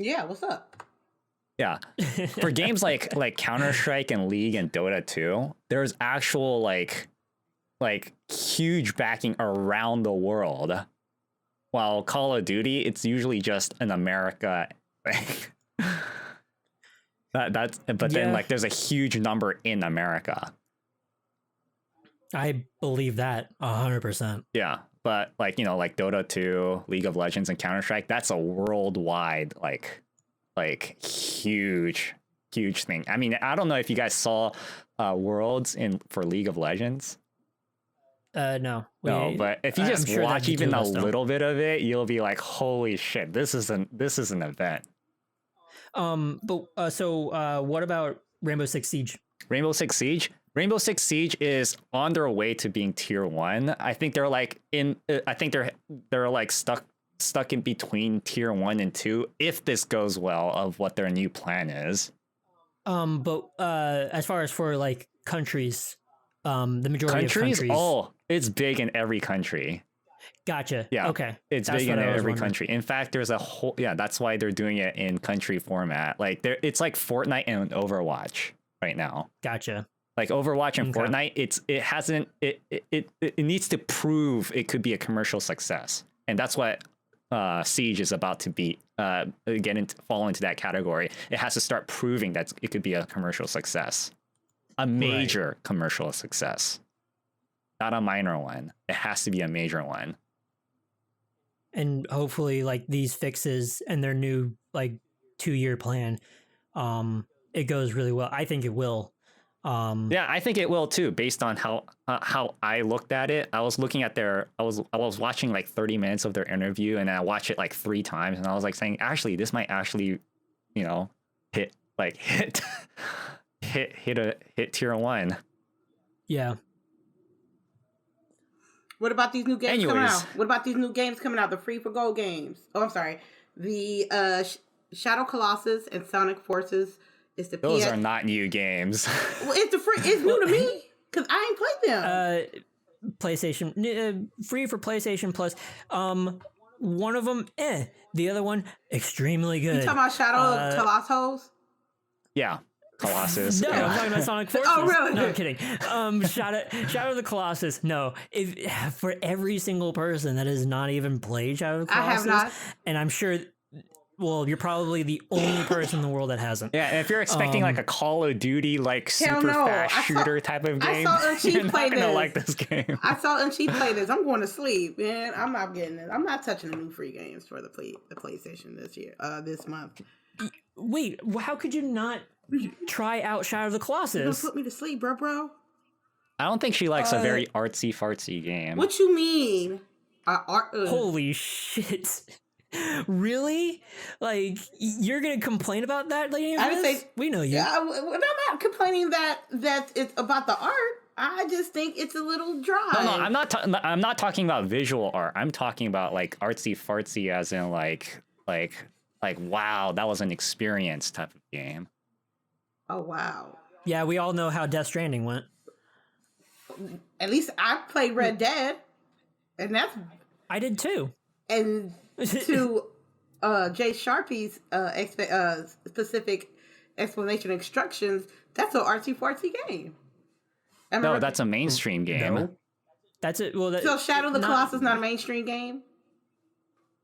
Yeah, what's up?
Yeah, for games like Counter-Strike and League and Dota 2, there's actual like huge backing around the world. While Call of Duty, it's usually just an America thing. Then like there's a huge number in America.
I believe that 100%.
Yeah, but like like Dota 2, League of Legends, and Counter-Strike, that's a worldwide like huge thing. I mean, I don't know if you guys saw Worlds for League of Legends.
No.
No, but if you just
sure
watch
that the two
even
of
a
us don't.
little bit of it, you'll be like, "Holy shit! This is an event."
What about Rainbow Six Siege?
Rainbow Six Siege. Rainbow Six Siege is on their way to being tier 1. I think they're like I think they're like stuck in between tier 1 and 2 if this goes well of what their new plan is.
As far as for like countries, the majority of
Countries?
countries.
Oh, it's big in every country.
Gotcha.
Yeah.
Okay.
It's
That's
big in
what I was
every
wondering.
country. In fact, there's a whole that's why they're doing it in country format. Like it's like Fortnite and Overwatch right now.
Gotcha.
Like Overwatch and
Okay.
Fortnite, it needs to prove it could be a commercial success. And that's what Siege is about to be fall into that category. It has to start proving that it could be a commercial success. A major commercial success. Not a minor one. It has to be a major one.
And hopefully like these fixes and their new like 2-year plan, it goes really well. I think it will.
Yeah, I think it will too, based on how I looked at it. I was looking at I was watching like 30 minutes of their interview, and I watched it like 3 times, and I was like saying, actually, this might actually, hit tier 1.
Yeah.
What about these new games coming
Anyways.
out? What about these new games coming out? The free for gold games. Oh, I'm sorry. The Shadow Colossus and Sonic Forces is the
Those
PS.
are not new games.
Well, it's the free. It's new to me because I ain't played them.
PlayStation free for PlayStation Plus. One of them, the other one, extremely good.
You talking about Shadow Colossus?
Yeah, Colossus.
No,
yeah.
I'm talking about Sonic Forces.
Oh, really?
No, I'm kidding. Shadow of the Colossus. No, for every single person that has not even played Shadow of the
I
Colossus,
have not.
and I'm sure. Well, you're probably the only person in the world that hasn't.
Yeah, and if you're expecting like a Call of Duty like super
no.
fast
I saw-
shooter type of
I
game,
saw Unsheath
you're not
play
gonna
this.
like this game.
I saw Unsheath play this. I'm going to sleep, man. I'm not getting it. I'm not touching the new free games for the PlayStation this month.
Wait, how could you not try out Shadow of the
You gonna
Colossus?
put me to sleep, bro?
I don't think she likes a very artsy fartsy game.
What you mean?
Holy shit. Really? Like, you're gonna complain about that, Lady
I didn't
Infamous?
say-
We know you.
I'm not complaining that it's about the art. I just think it's a little dry.
No, I'm not talking about visual art. I'm talking about like artsy fartsy, as in like wow, that was an experience type of game.
Oh wow.
Yeah, we all know how Death Stranding went.
At least I played Red Dead, and that's
I did too.
and to JSharpie's specific explanation instructions. That's an artsy fartsy game.
No, that's a mainstream game.
No. That's it. Well,
So Shadow of the Colossus is not a mainstream game.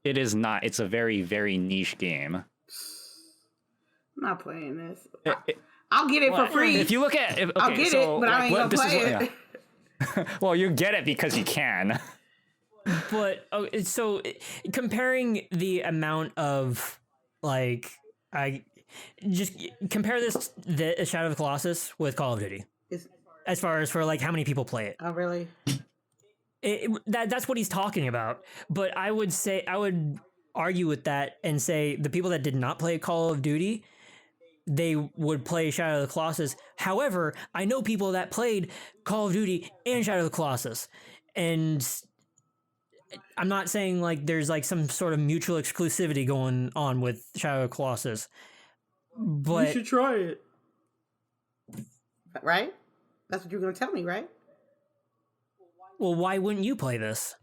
It is not. It's a very, very niche game.
I'm not playing this. I'll get it for free.
If you look at,
I'll get it, but I ain't gonna play it.
Well, you get it because you can.
But so comparing the amount of I just compare the Shadow of the Colossus with Call of Duty as far as for like how many people play it.
Oh really?
That's what he's talking about. But I would argue with that and say the people that did not play Call of Duty, they would play Shadow of the Colossus. However, I know people that played Call of Duty and Shadow of the Colossus, and I'm not saying like there's like some sort of mutual exclusivity going on with Shadow of the Colossus, but
You should try it. Right? That's what you're gonna tell me, right?
well, why wouldn't you play this?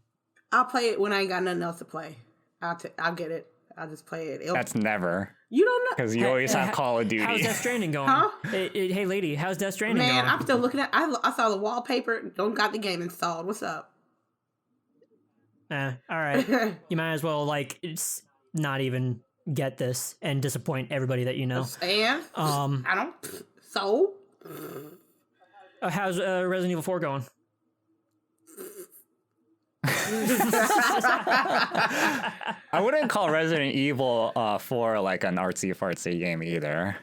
I'll play it when I ain't got nothing else to play. I'll get it. I'll just play it.
That's never,
You don't know.
because you always have Call of
How's
Duty.
Death Stranding going?
Huh?
Hey, lady, how's Death Stranding
Man,
going?
I'm still looking at. I saw the wallpaper. Don't got the game installed. What's up?
All right. You might as well it's not even get this and disappoint everybody that you know.
And I don't. So
How's Resident Evil 4 going?
I wouldn't call Resident Evil 4 like an artsy fartsy game either.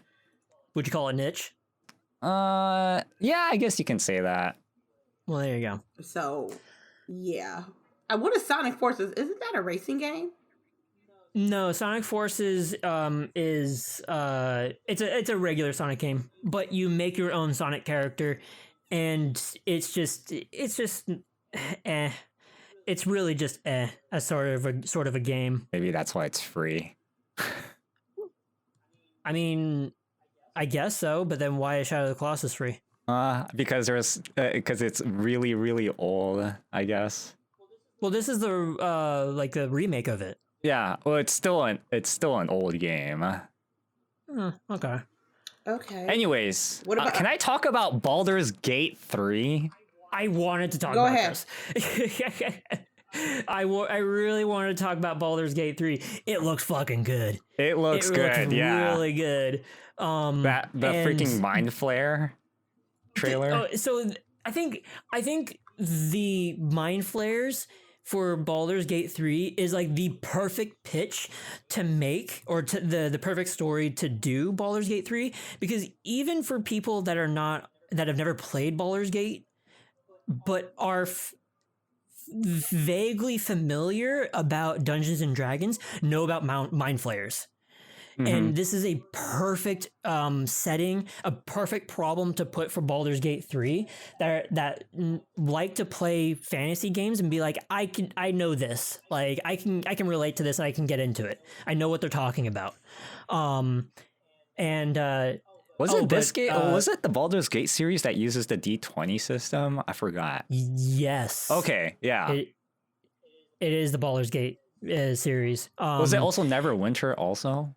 Would you call it niche?
Yeah, I guess you can say that.
Well, there you go.
So, yeah. What is Sonic Forces? Isn't that a racing game?
No, Sonic Forces is it's a regular Sonic game, but you make your own Sonic character, and it's just eh. It's really just a sort of a game.
Maybe that's why it's free.
I mean, I guess so, but then why is Shadow of the Colossus free?
Because it's really, really old, I guess.
Well, this is the like the remake of it.
Yeah, well, it's still an old game.
Okay.
Okay.
Anyways,
What about-
can I talk about Baldur's Gate 3?
I wanted to talk
Go
about
ahead.
this. I really wanted to talk about Baldur's Gate 3. It looks fucking good.
It looks good, yeah.
Really good.
The freaking Mind Flare trailer.
So I think the Mind Flares for Baldur's Gate 3 is like the perfect pitch to make, or to the perfect story to do Baldur's Gate 3, because even for people that have never played Baldur's Gate but are vaguely familiar about Dungeons and Dragons, know about Mind Flayers. And this is a perfect setting, a perfect problem to put for Baldur's Gate 3 that like to play fantasy games and be like, I know this, like I can relate to this and I can get into it. I know what they're talking about.
Was it the Baldur's Gate series that uses the D20 system? I forgot.
Yes.
Okay, yeah.
It is the Baldur's Gate series.
Was it also Neverwinter also?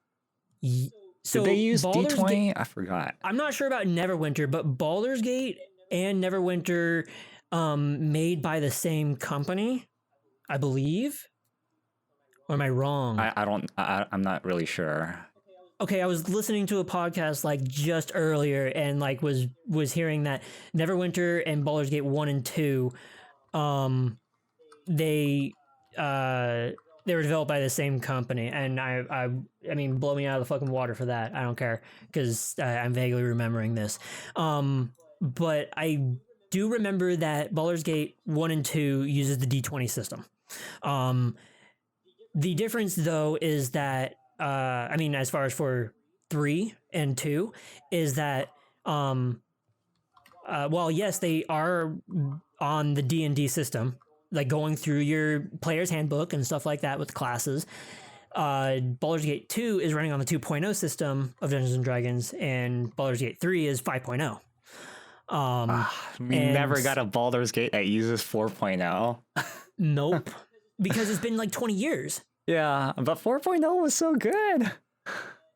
So
did they use
Baldur's
D20?
Gate,
I forgot.
I'm not sure about Neverwinter, but Baldur's Gate and Neverwinter made by the same company, I believe. Or am I wrong?
I'm not really sure.
Okay, I was listening to a podcast like just earlier and like was hearing that Neverwinter and Baldur's Gate 1 and 2 they were developed by the same company, and I mean, blow me out of the fucking water for that. I don't care, because I'm vaguely remembering this. But I do remember that Baldur's Gate 1 and 2 uses the D20 system. The difference, though, is that, I mean, as far as for 3 and 2, is that, well, yes, they are on the D&D system, like going through your player's handbook and stuff like that with classes. Baldur's Gate 2 is running on the 2.0 system of Dungeons and Dragons, and Baldur's Gate 3 is 5.0.
We never got a Baldur's Gate that uses 4.0.
Nope. Because it's been like 20 years.
Yeah, but 4.0 was so good.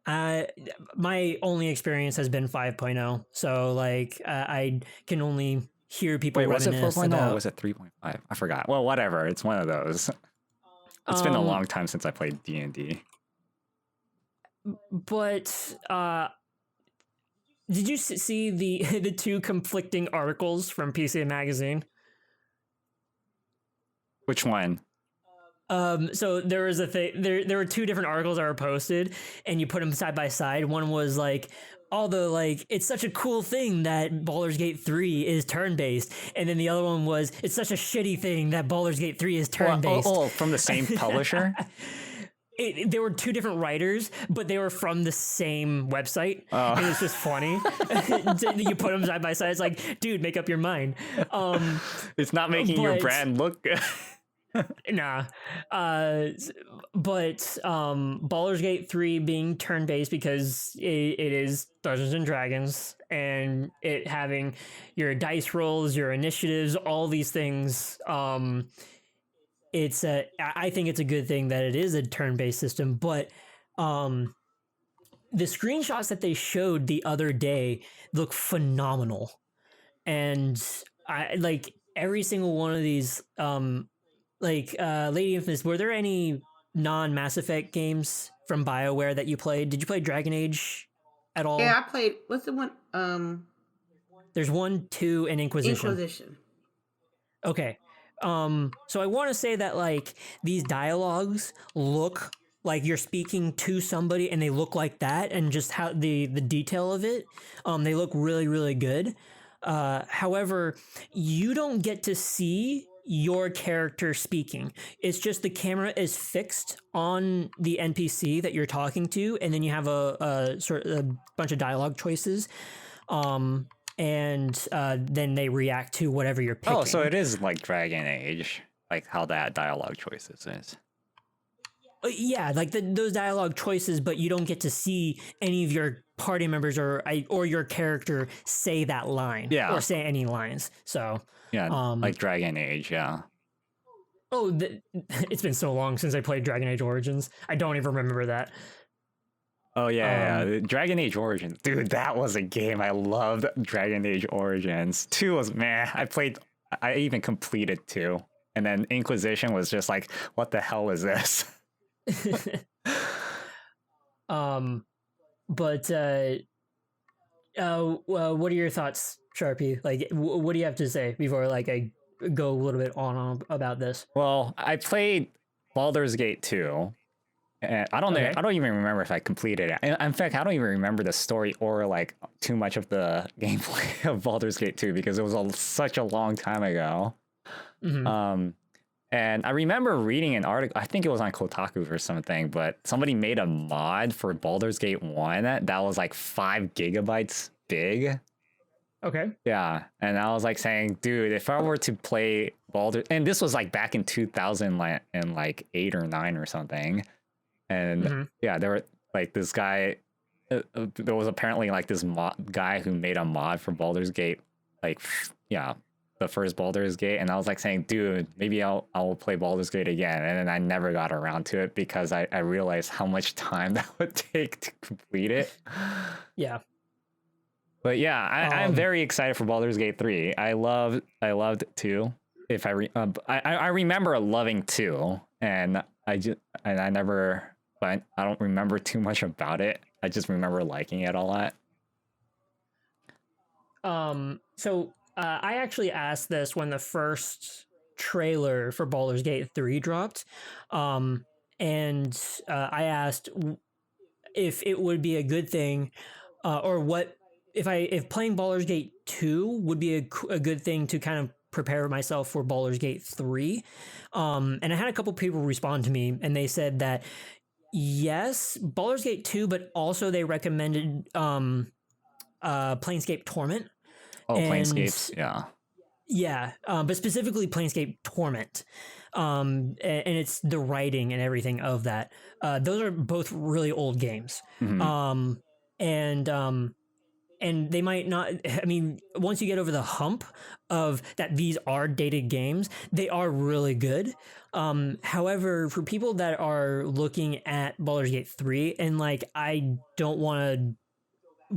My only experience has been 5.0. So like I can only hear people.
Wait, was it 4.0 or was
it
it 3.5? I forgot. Well, whatever. It's one of those. It's been a long time since I played D&D.
But did you see the two conflicting articles from PC Magazine?
Which one?
So there was a thing. There were two different articles that were posted, and you put them side by side. One was like, although like it's such a cool thing that Baldur's Gate 3 is turn-based, and then the other one was, it's such a shitty thing that Baldur's Gate 3 is turn-based.
Oh, from the same publisher?
There were two different writers, but they were from the same website. And it's just funny. You put them side by side. It's like, dude, make up your mind.
It's not making your brand look good.
Nah. But Baldur's Gate 3 being turn-based because it is Dungeons and Dragons, and it having your dice rolls, your initiatives, all these things. I think it's a good thing that it is a turn-based system, but the screenshots that they showed the other day look phenomenal. And I like every single one of these LadyInfamous, were there any non-Mass Effect games from BioWare that you played? Did you play Dragon Age at all?
Yeah, I played, what's the one?
There's 1, 2, and Inquisition. Okay. So I want to say that like these dialogues look like you're speaking to somebody, and they look like that, and just how the detail of it, they look really, really good. However, you don't get to see your character speaking. It's just the camera is fixed on the NPC that you're talking to, and then you have a sort of a bunch of dialogue choices. And then they react to whatever you're picking.
Oh, so it is like Dragon Age, like how that dialogue choices is.
Yeah, like those dialogue choices, but you don't get to see any of your party members or your character say that line, or say any lines. So
yeah, like Dragon Age, yeah.
Oh, it's been so long since I played Dragon Age Origins. I don't even remember that.
Oh yeah, Dragon Age Origins, dude, that was a game I loved. Dragon Age Origins 2 was I even completed 2, and then Inquisition was just like, what the hell is this?
But what are your thoughts, Sharpie? Like, what do you have to say before like I go a little bit on about this?
Well, I played Baldur's Gate 2. And I don't know. I don't even remember if I completed it. In fact, I don't even remember the story or like too much of the gameplay of Baldur's Gate 2 because it was such a long time ago. Mm-hmm. And I remember reading an article. I think it was on Kotaku or something, but somebody made a mod for Baldur's Gate 1 that was like 5 gigabytes big.
Okay.
Yeah, and I was like saying, dude, if I were to play Baldur, and this was like back in 2008 or 9 or something. And yeah, there were like this guy. There was apparently like this guy who made a mod for Baldur's Gate, like the first Baldur's Gate, and I was like saying, dude, maybe I'll play Baldur's Gate again, and then I never got around to it because I realized how much time that would take to complete it.
Yeah,
but yeah, I'm very excited for Baldur's Gate 3. I loved 2. If I remember loving 2, and I never. But I don't remember too much about it. I just remember liking it a lot.
So I actually asked this when the first trailer for Baldur's Gate 3 dropped. And I asked if it would be a good thing, or what if playing Baldur's Gate 2 would be a good thing to kind of prepare myself for Baldur's Gate 3. And I had a couple people respond to me, and they said that yes, Baldur's Gate 2, but also they recommended Planescape Torment.
Oh, Planescapes, yeah.
Yeah, but specifically Planescape Torment. And it's the writing and everything of that. Those are both really old games. Mm-hmm. And they might not, I mean, once you get over the hump of that these are dated games, they are really good. However, for people that are looking at Baldur's Gate 3, and like, I don't want to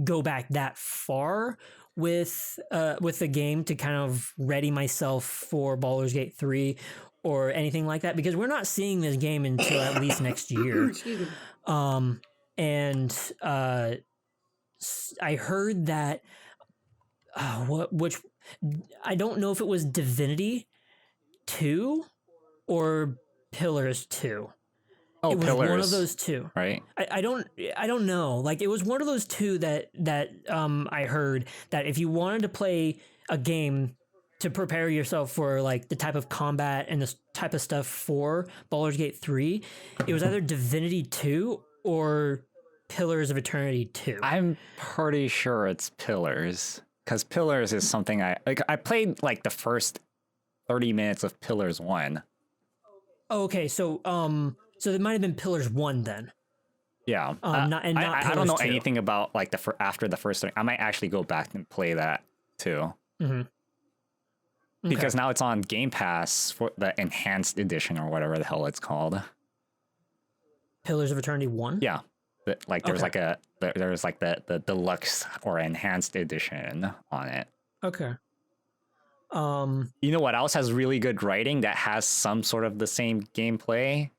go back that far with the game to kind of ready myself for Baldur's Gate 3 or anything like that, because we're not seeing this game until at least next year. I heard that which I don't know if it was Divinity 2 or Pillars 2.
Oh,
it was
Pillars,
one of those two,
right?
I don't know. Like, it was one of those two that I heard that if you wanted to play a game to prepare yourself for like the type of combat and this type of stuff for Baldur's Gate 3, it was either Divinity 2 or Pillars of Eternity 2.
I'm pretty sure it's Pillars, because Pillars is something I played like the first 30 minutes of Pillars 1.
Okay, so there might have been Pillars 1 then.
Yeah.
I
don't know
2.
anything about like after the first 30. I might actually go back and play that too.
Mm-hmm. Okay.
Because now it's on Game Pass for the enhanced edition or whatever the hell it's called.
Pillars of Eternity 1?
Yeah. Like there's there's like the deluxe or enhanced edition on it.
Okay.
You know what else has really good writing that has some sort of the same gameplay?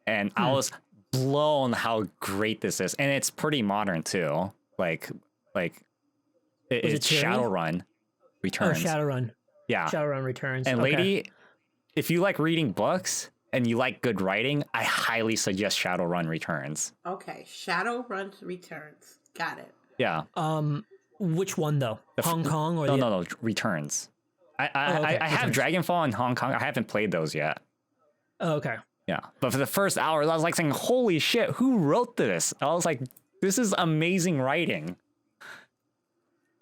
And I was blown how great this is. And it's pretty modern too. It's Shadowrun Returns.
Oh, Shadowrun.
Yeah.
Shadowrun Returns.
And Lady, if you like reading books and you like good writing, I highly suggest Shadowrun Returns.
Okay, Shadowrun Returns. Got it.
Yeah.
Which one though? Hong Kong or
no, Returns. I have
Returns.
Dragonfall and Hong Kong. I haven't played those yet.
Oh, okay.
Yeah, but for the first hour, I was like saying, "Holy shit, who wrote this?" I was like, "This is amazing writing."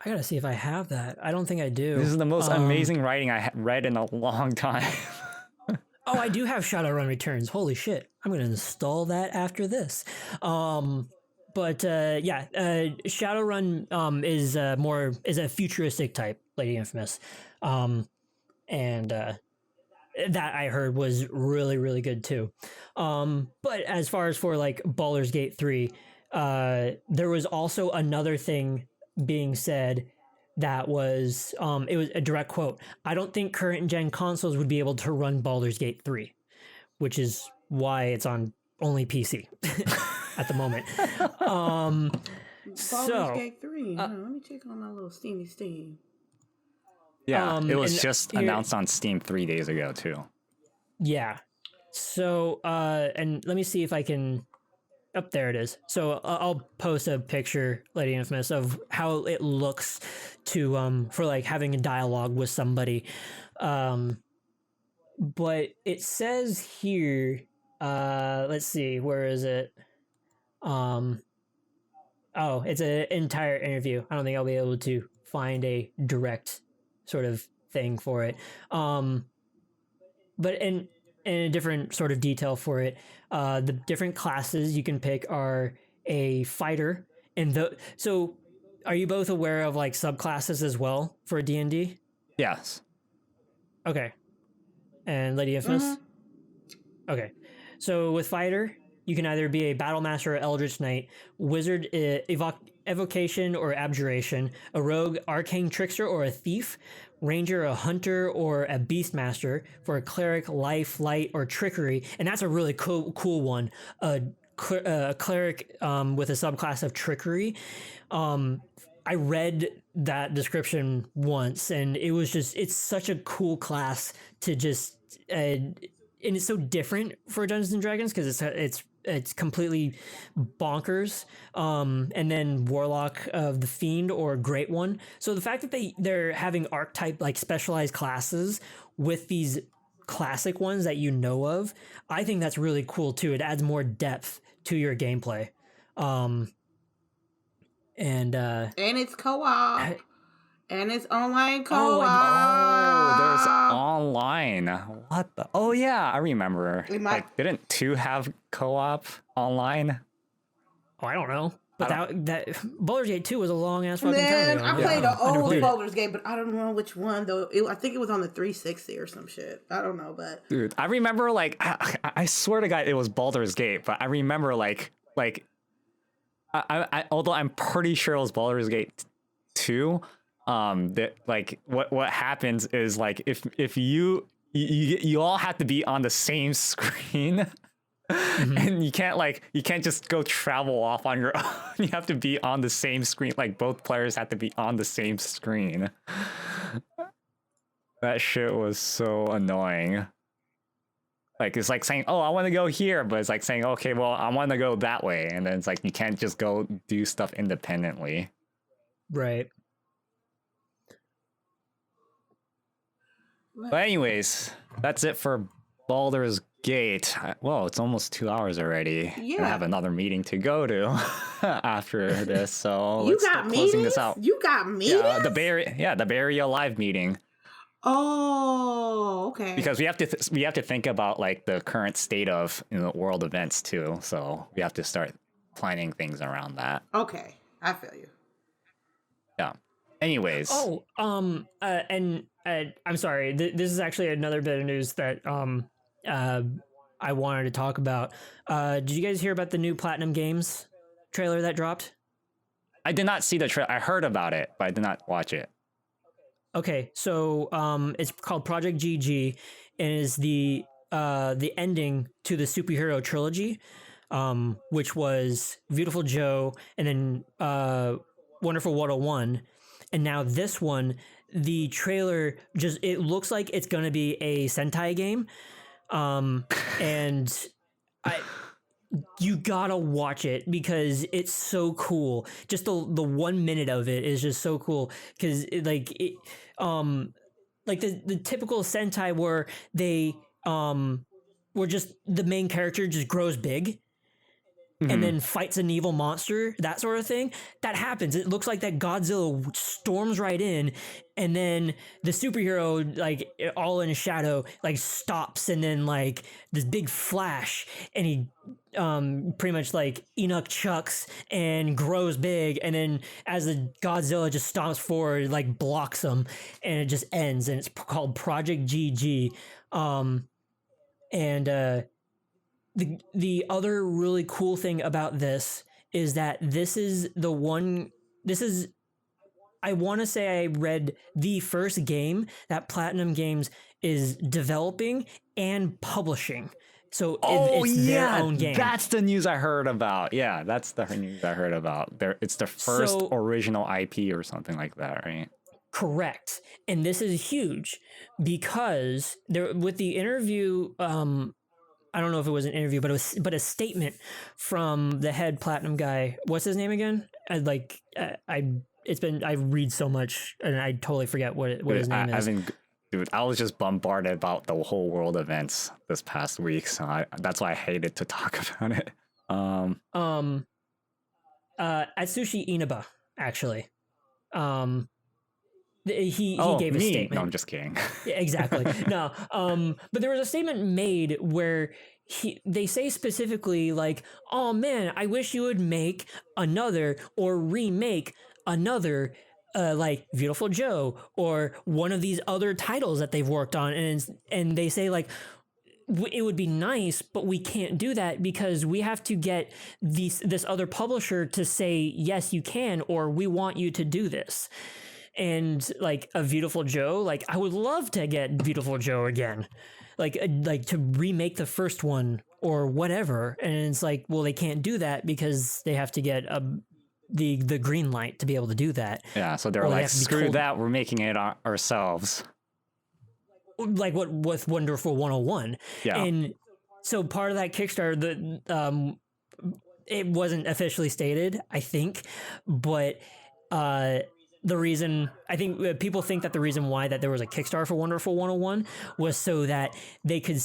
I gotta see if I have that. I don't think I do.
This is the most amazing writing I read in a long time.
Oh, I do have Shadowrun Returns. Holy shit. I'm going to install that after this. Shadowrun is a futuristic type, LadyInfamous. That I heard was really, really good too. But as far as for like Baldur's Gate 3, there was also another thing being said that was it was a direct quote. I don't think current gen consoles would be able to run Baldur's Gate 3, which is why it's on only PC at the moment.
Baldur's Gate 3. Let me check on my little Steam.
Yeah, it was just announced on Steam 3 days ago too.
Yeah. So and let me see if I can. Up there it is. So I'll post a picture, LadyInfamous, of how it looks to for like having a dialogue with somebody. But it says here, let's see, where is it? Oh, it's an entire interview. I don't think I'll be able to find a direct sort of thing for it. But in a different sort of detail for it, the different classes you can pick are a fighter, and so are you both aware of like subclasses as well for D&D?
Yes.
Okay. And LadyInfamous?
Mm-hmm.
Okay. So with fighter, you can either be a battle master or eldritch knight, wizard, evocation or abjuration, a rogue, arcane trickster or a thief, ranger, a hunter, or a beastmaster. For a cleric, life, light, or trickery, and that's a really cool one. A cleric with a subclass of trickery. I read that description once, and it's such a cool class to just, and it's so different for Dungeons and Dragons because it's completely bonkers. And then Warlock of the Fiend or Great One. So the fact that they're having archetype like specialized classes with these classic ones that you know of, I think that's really cool too. It adds more depth to your gameplay. And
it's co-op. And it's online co-op.
Oh, there's online. What the? Oh yeah, I remember. Like, didn't 2 have co-op online?
Oh, I don't know. But that Baldur's Gate 2 was a long ass fucking time ago.
I played the old Baldur's Gate, but I don't know which one though. I think it was on the 360 or some shit. I don't know, but
dude, I remember like I swear to God it was Baldur's Gate, but I remember like I although I'm pretty sure it was Baldur's Gate 2. That like what happens is like if you all have to be on the same screen. Mm-hmm. And you can't just go travel off on your own. You have to be on the same screen. Like both players have to be on the same screen. That shit was so annoying. Like it's like saying, "Oh, I want to go here," but it's like saying, "Okay, well, I want to go that way," and then it's like you can't just go do stuff independently.
Right.
But anyways, that's it for Baldur's Gate. Well, it's almost 2 hours already.
Yeah.
I have another meeting to go to after this, so
you
let's
got
start closing this out.
You got meetings?
Yeah, the Bay Area Live meeting.
Oh, okay.
Because we have to think about like the current state of world events too. So we have to start planning things around that.
Okay, I feel you.
Yeah. Anyways.
Oh, I'm sorry. This is actually another bit of news that I wanted to talk about. Did you guys hear about the new Platinum Games trailer that dropped?
I did not see the trailer. I heard about it, but I did not watch it.
Okay, so it's called Project GG, and is the ending to the superhero trilogy, which was Beautiful Joe and then Wonderful 101. And now this one, the trailer it looks like it's going to be a Sentai game. And you gotta watch it because it's so cool. Just the 1 minute of it is just so cool because like the typical Sentai where they where just the main character just grows big and then fights an evil monster, that sort of thing. That happens. It looks like that Godzilla storms right in, and then the superhero, like all in a shadow, like stops, and then like this big flash, and he pretty much like Enoch chucks and grows big, and then as the Godzilla just stomps forward, like blocks him, and it just ends, and it's called Project GG. The other really cool thing about this is that this is I want to say I read the first game that Platinum Games is developing and publishing. So it's their own game.
That's the news I heard about. Yeah, that's the news I heard about. It's the first original IP or something like that, right?
Correct. And this is huge because with the interview, I don't know if it was an interview, but it was a statement from the head Platinum guy. What's his name again? I read so much and I totally forget what his name is.
Dude, I was just bombarded about the whole world events this past week, so that's why I hated to talk about it.
Atsushi Inaba, actually. He gave a statement.
No, I'm just kidding.
Exactly. No. But there was a statement made where they say specifically like, "Oh man, I wish you would make another or remake another like Beautiful Joe or one of these other titles that they've worked on." And they say like, it would be nice, but we can't do that because we have to get this other publisher to say, yes, you can, or we want you to do this. And like a Beautiful Joe, like I would love to get Beautiful Joe again, like to remake the first one or whatever. And it's like, well, they can't do that because they have to get the green light to be able to do that.
Yeah, so they're like, screw that, we're making it ourselves.
Like what with Wonderful 101.
Yeah.
And so part of that Kickstarter, it wasn't officially stated, I think, but the reason I think people think that the reason why that there was a Kickstarter for Wonderful 101 was so that they could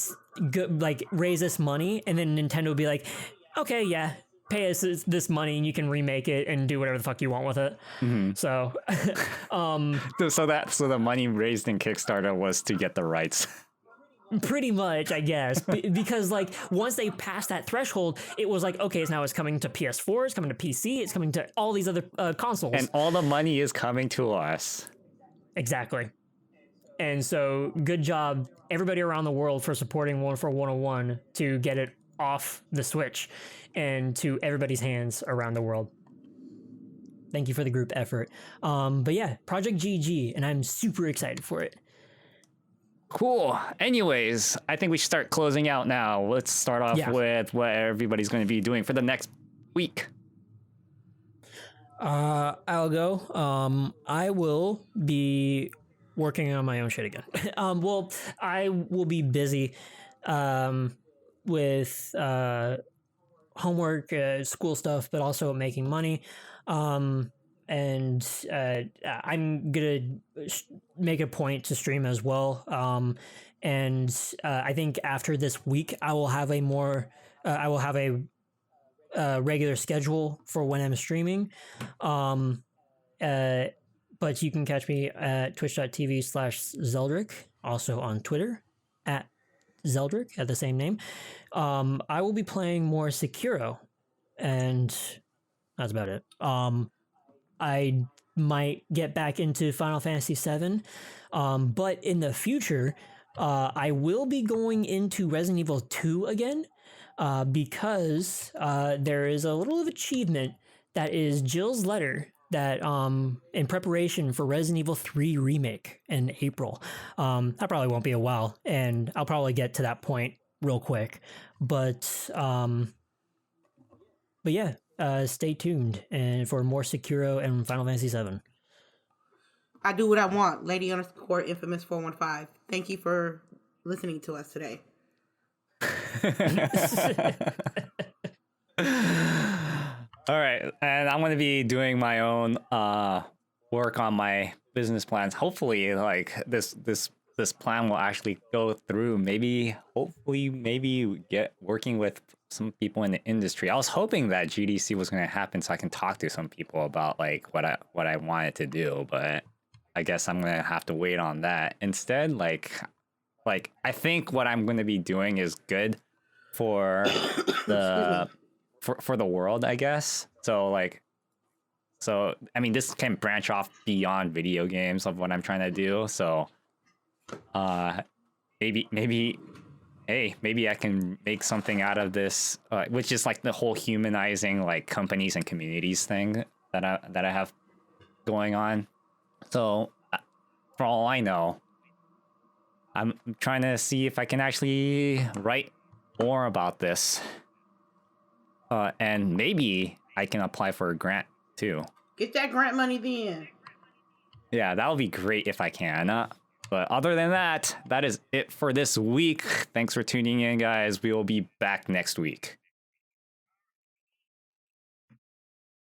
like raise this money and then Nintendo would be like, okay, yeah, pay us this money and you can remake it and do whatever the fuck you want with it. Mm-hmm. So,
so the money raised in Kickstarter was to get the rights.
Pretty much, I guess, because like once they passed that threshold, it was like, okay, now it's coming to PS4, it's coming to PC, it's coming to all these other consoles,
and all the money is coming to us.
Exactly. And so, good job, everybody around the world, for supporting Wonderful 101 to get it off the Switch and to everybody's hands around the world. Thank you for the group effort. But yeah, Project GG, and I'm super excited for it.
Cool. Anyways, I think we should start closing out now. Let's start off with what everybody's going to be doing for the next week.
I'll go. I will be working on my own shit again. Well, I will be busy with homework, school stuff, but also making money. And I'm gonna make a point to stream as well. And I think after this week, I will have a regular schedule for when I'm streaming. But you can catch me at twitch.tv/Zeldrick, also on Twitter at Zeldrick at the same name. I will be playing more Sekiro, and that's about it. I might get back into Final Fantasy VII, but in the future, I will be going into Resident Evil 2 again, because there is a little of achievement that is Jill's letter that in preparation for Resident Evil 3 remake in April. That probably won't be a while, and I'll probably get to that point real quick. But yeah. Stay tuned and for more Sekiro and Final Fantasy VII.
I do what I want. Lady_infamous 415. Thank you for listening to us today.
All right, and I'm gonna be doing my own work on my business plans. Hopefully, like this plan will actually go through. Maybe, hopefully, maybe get working with some people in the industry. I was hoping that GDC was gonna happen so I can talk to some people about like what I wanted to do, but I guess I'm gonna have to wait on that instead. Like I think what I'm gonna be doing is good for the for the world, I guess. So I mean, this can branch off beyond video games of what I'm trying to do. So maybe hey, maybe I can make something out of this, which is like the whole humanizing like companies and communities thing that I have going on. So for all I know, I'm trying to see if I can actually write more about this. And maybe I can apply for a grant too.
Get that grant money then.
Yeah, that would be great if I can. But other than that, that is it for this week. Thanks for tuning in, guys. We will be back next week.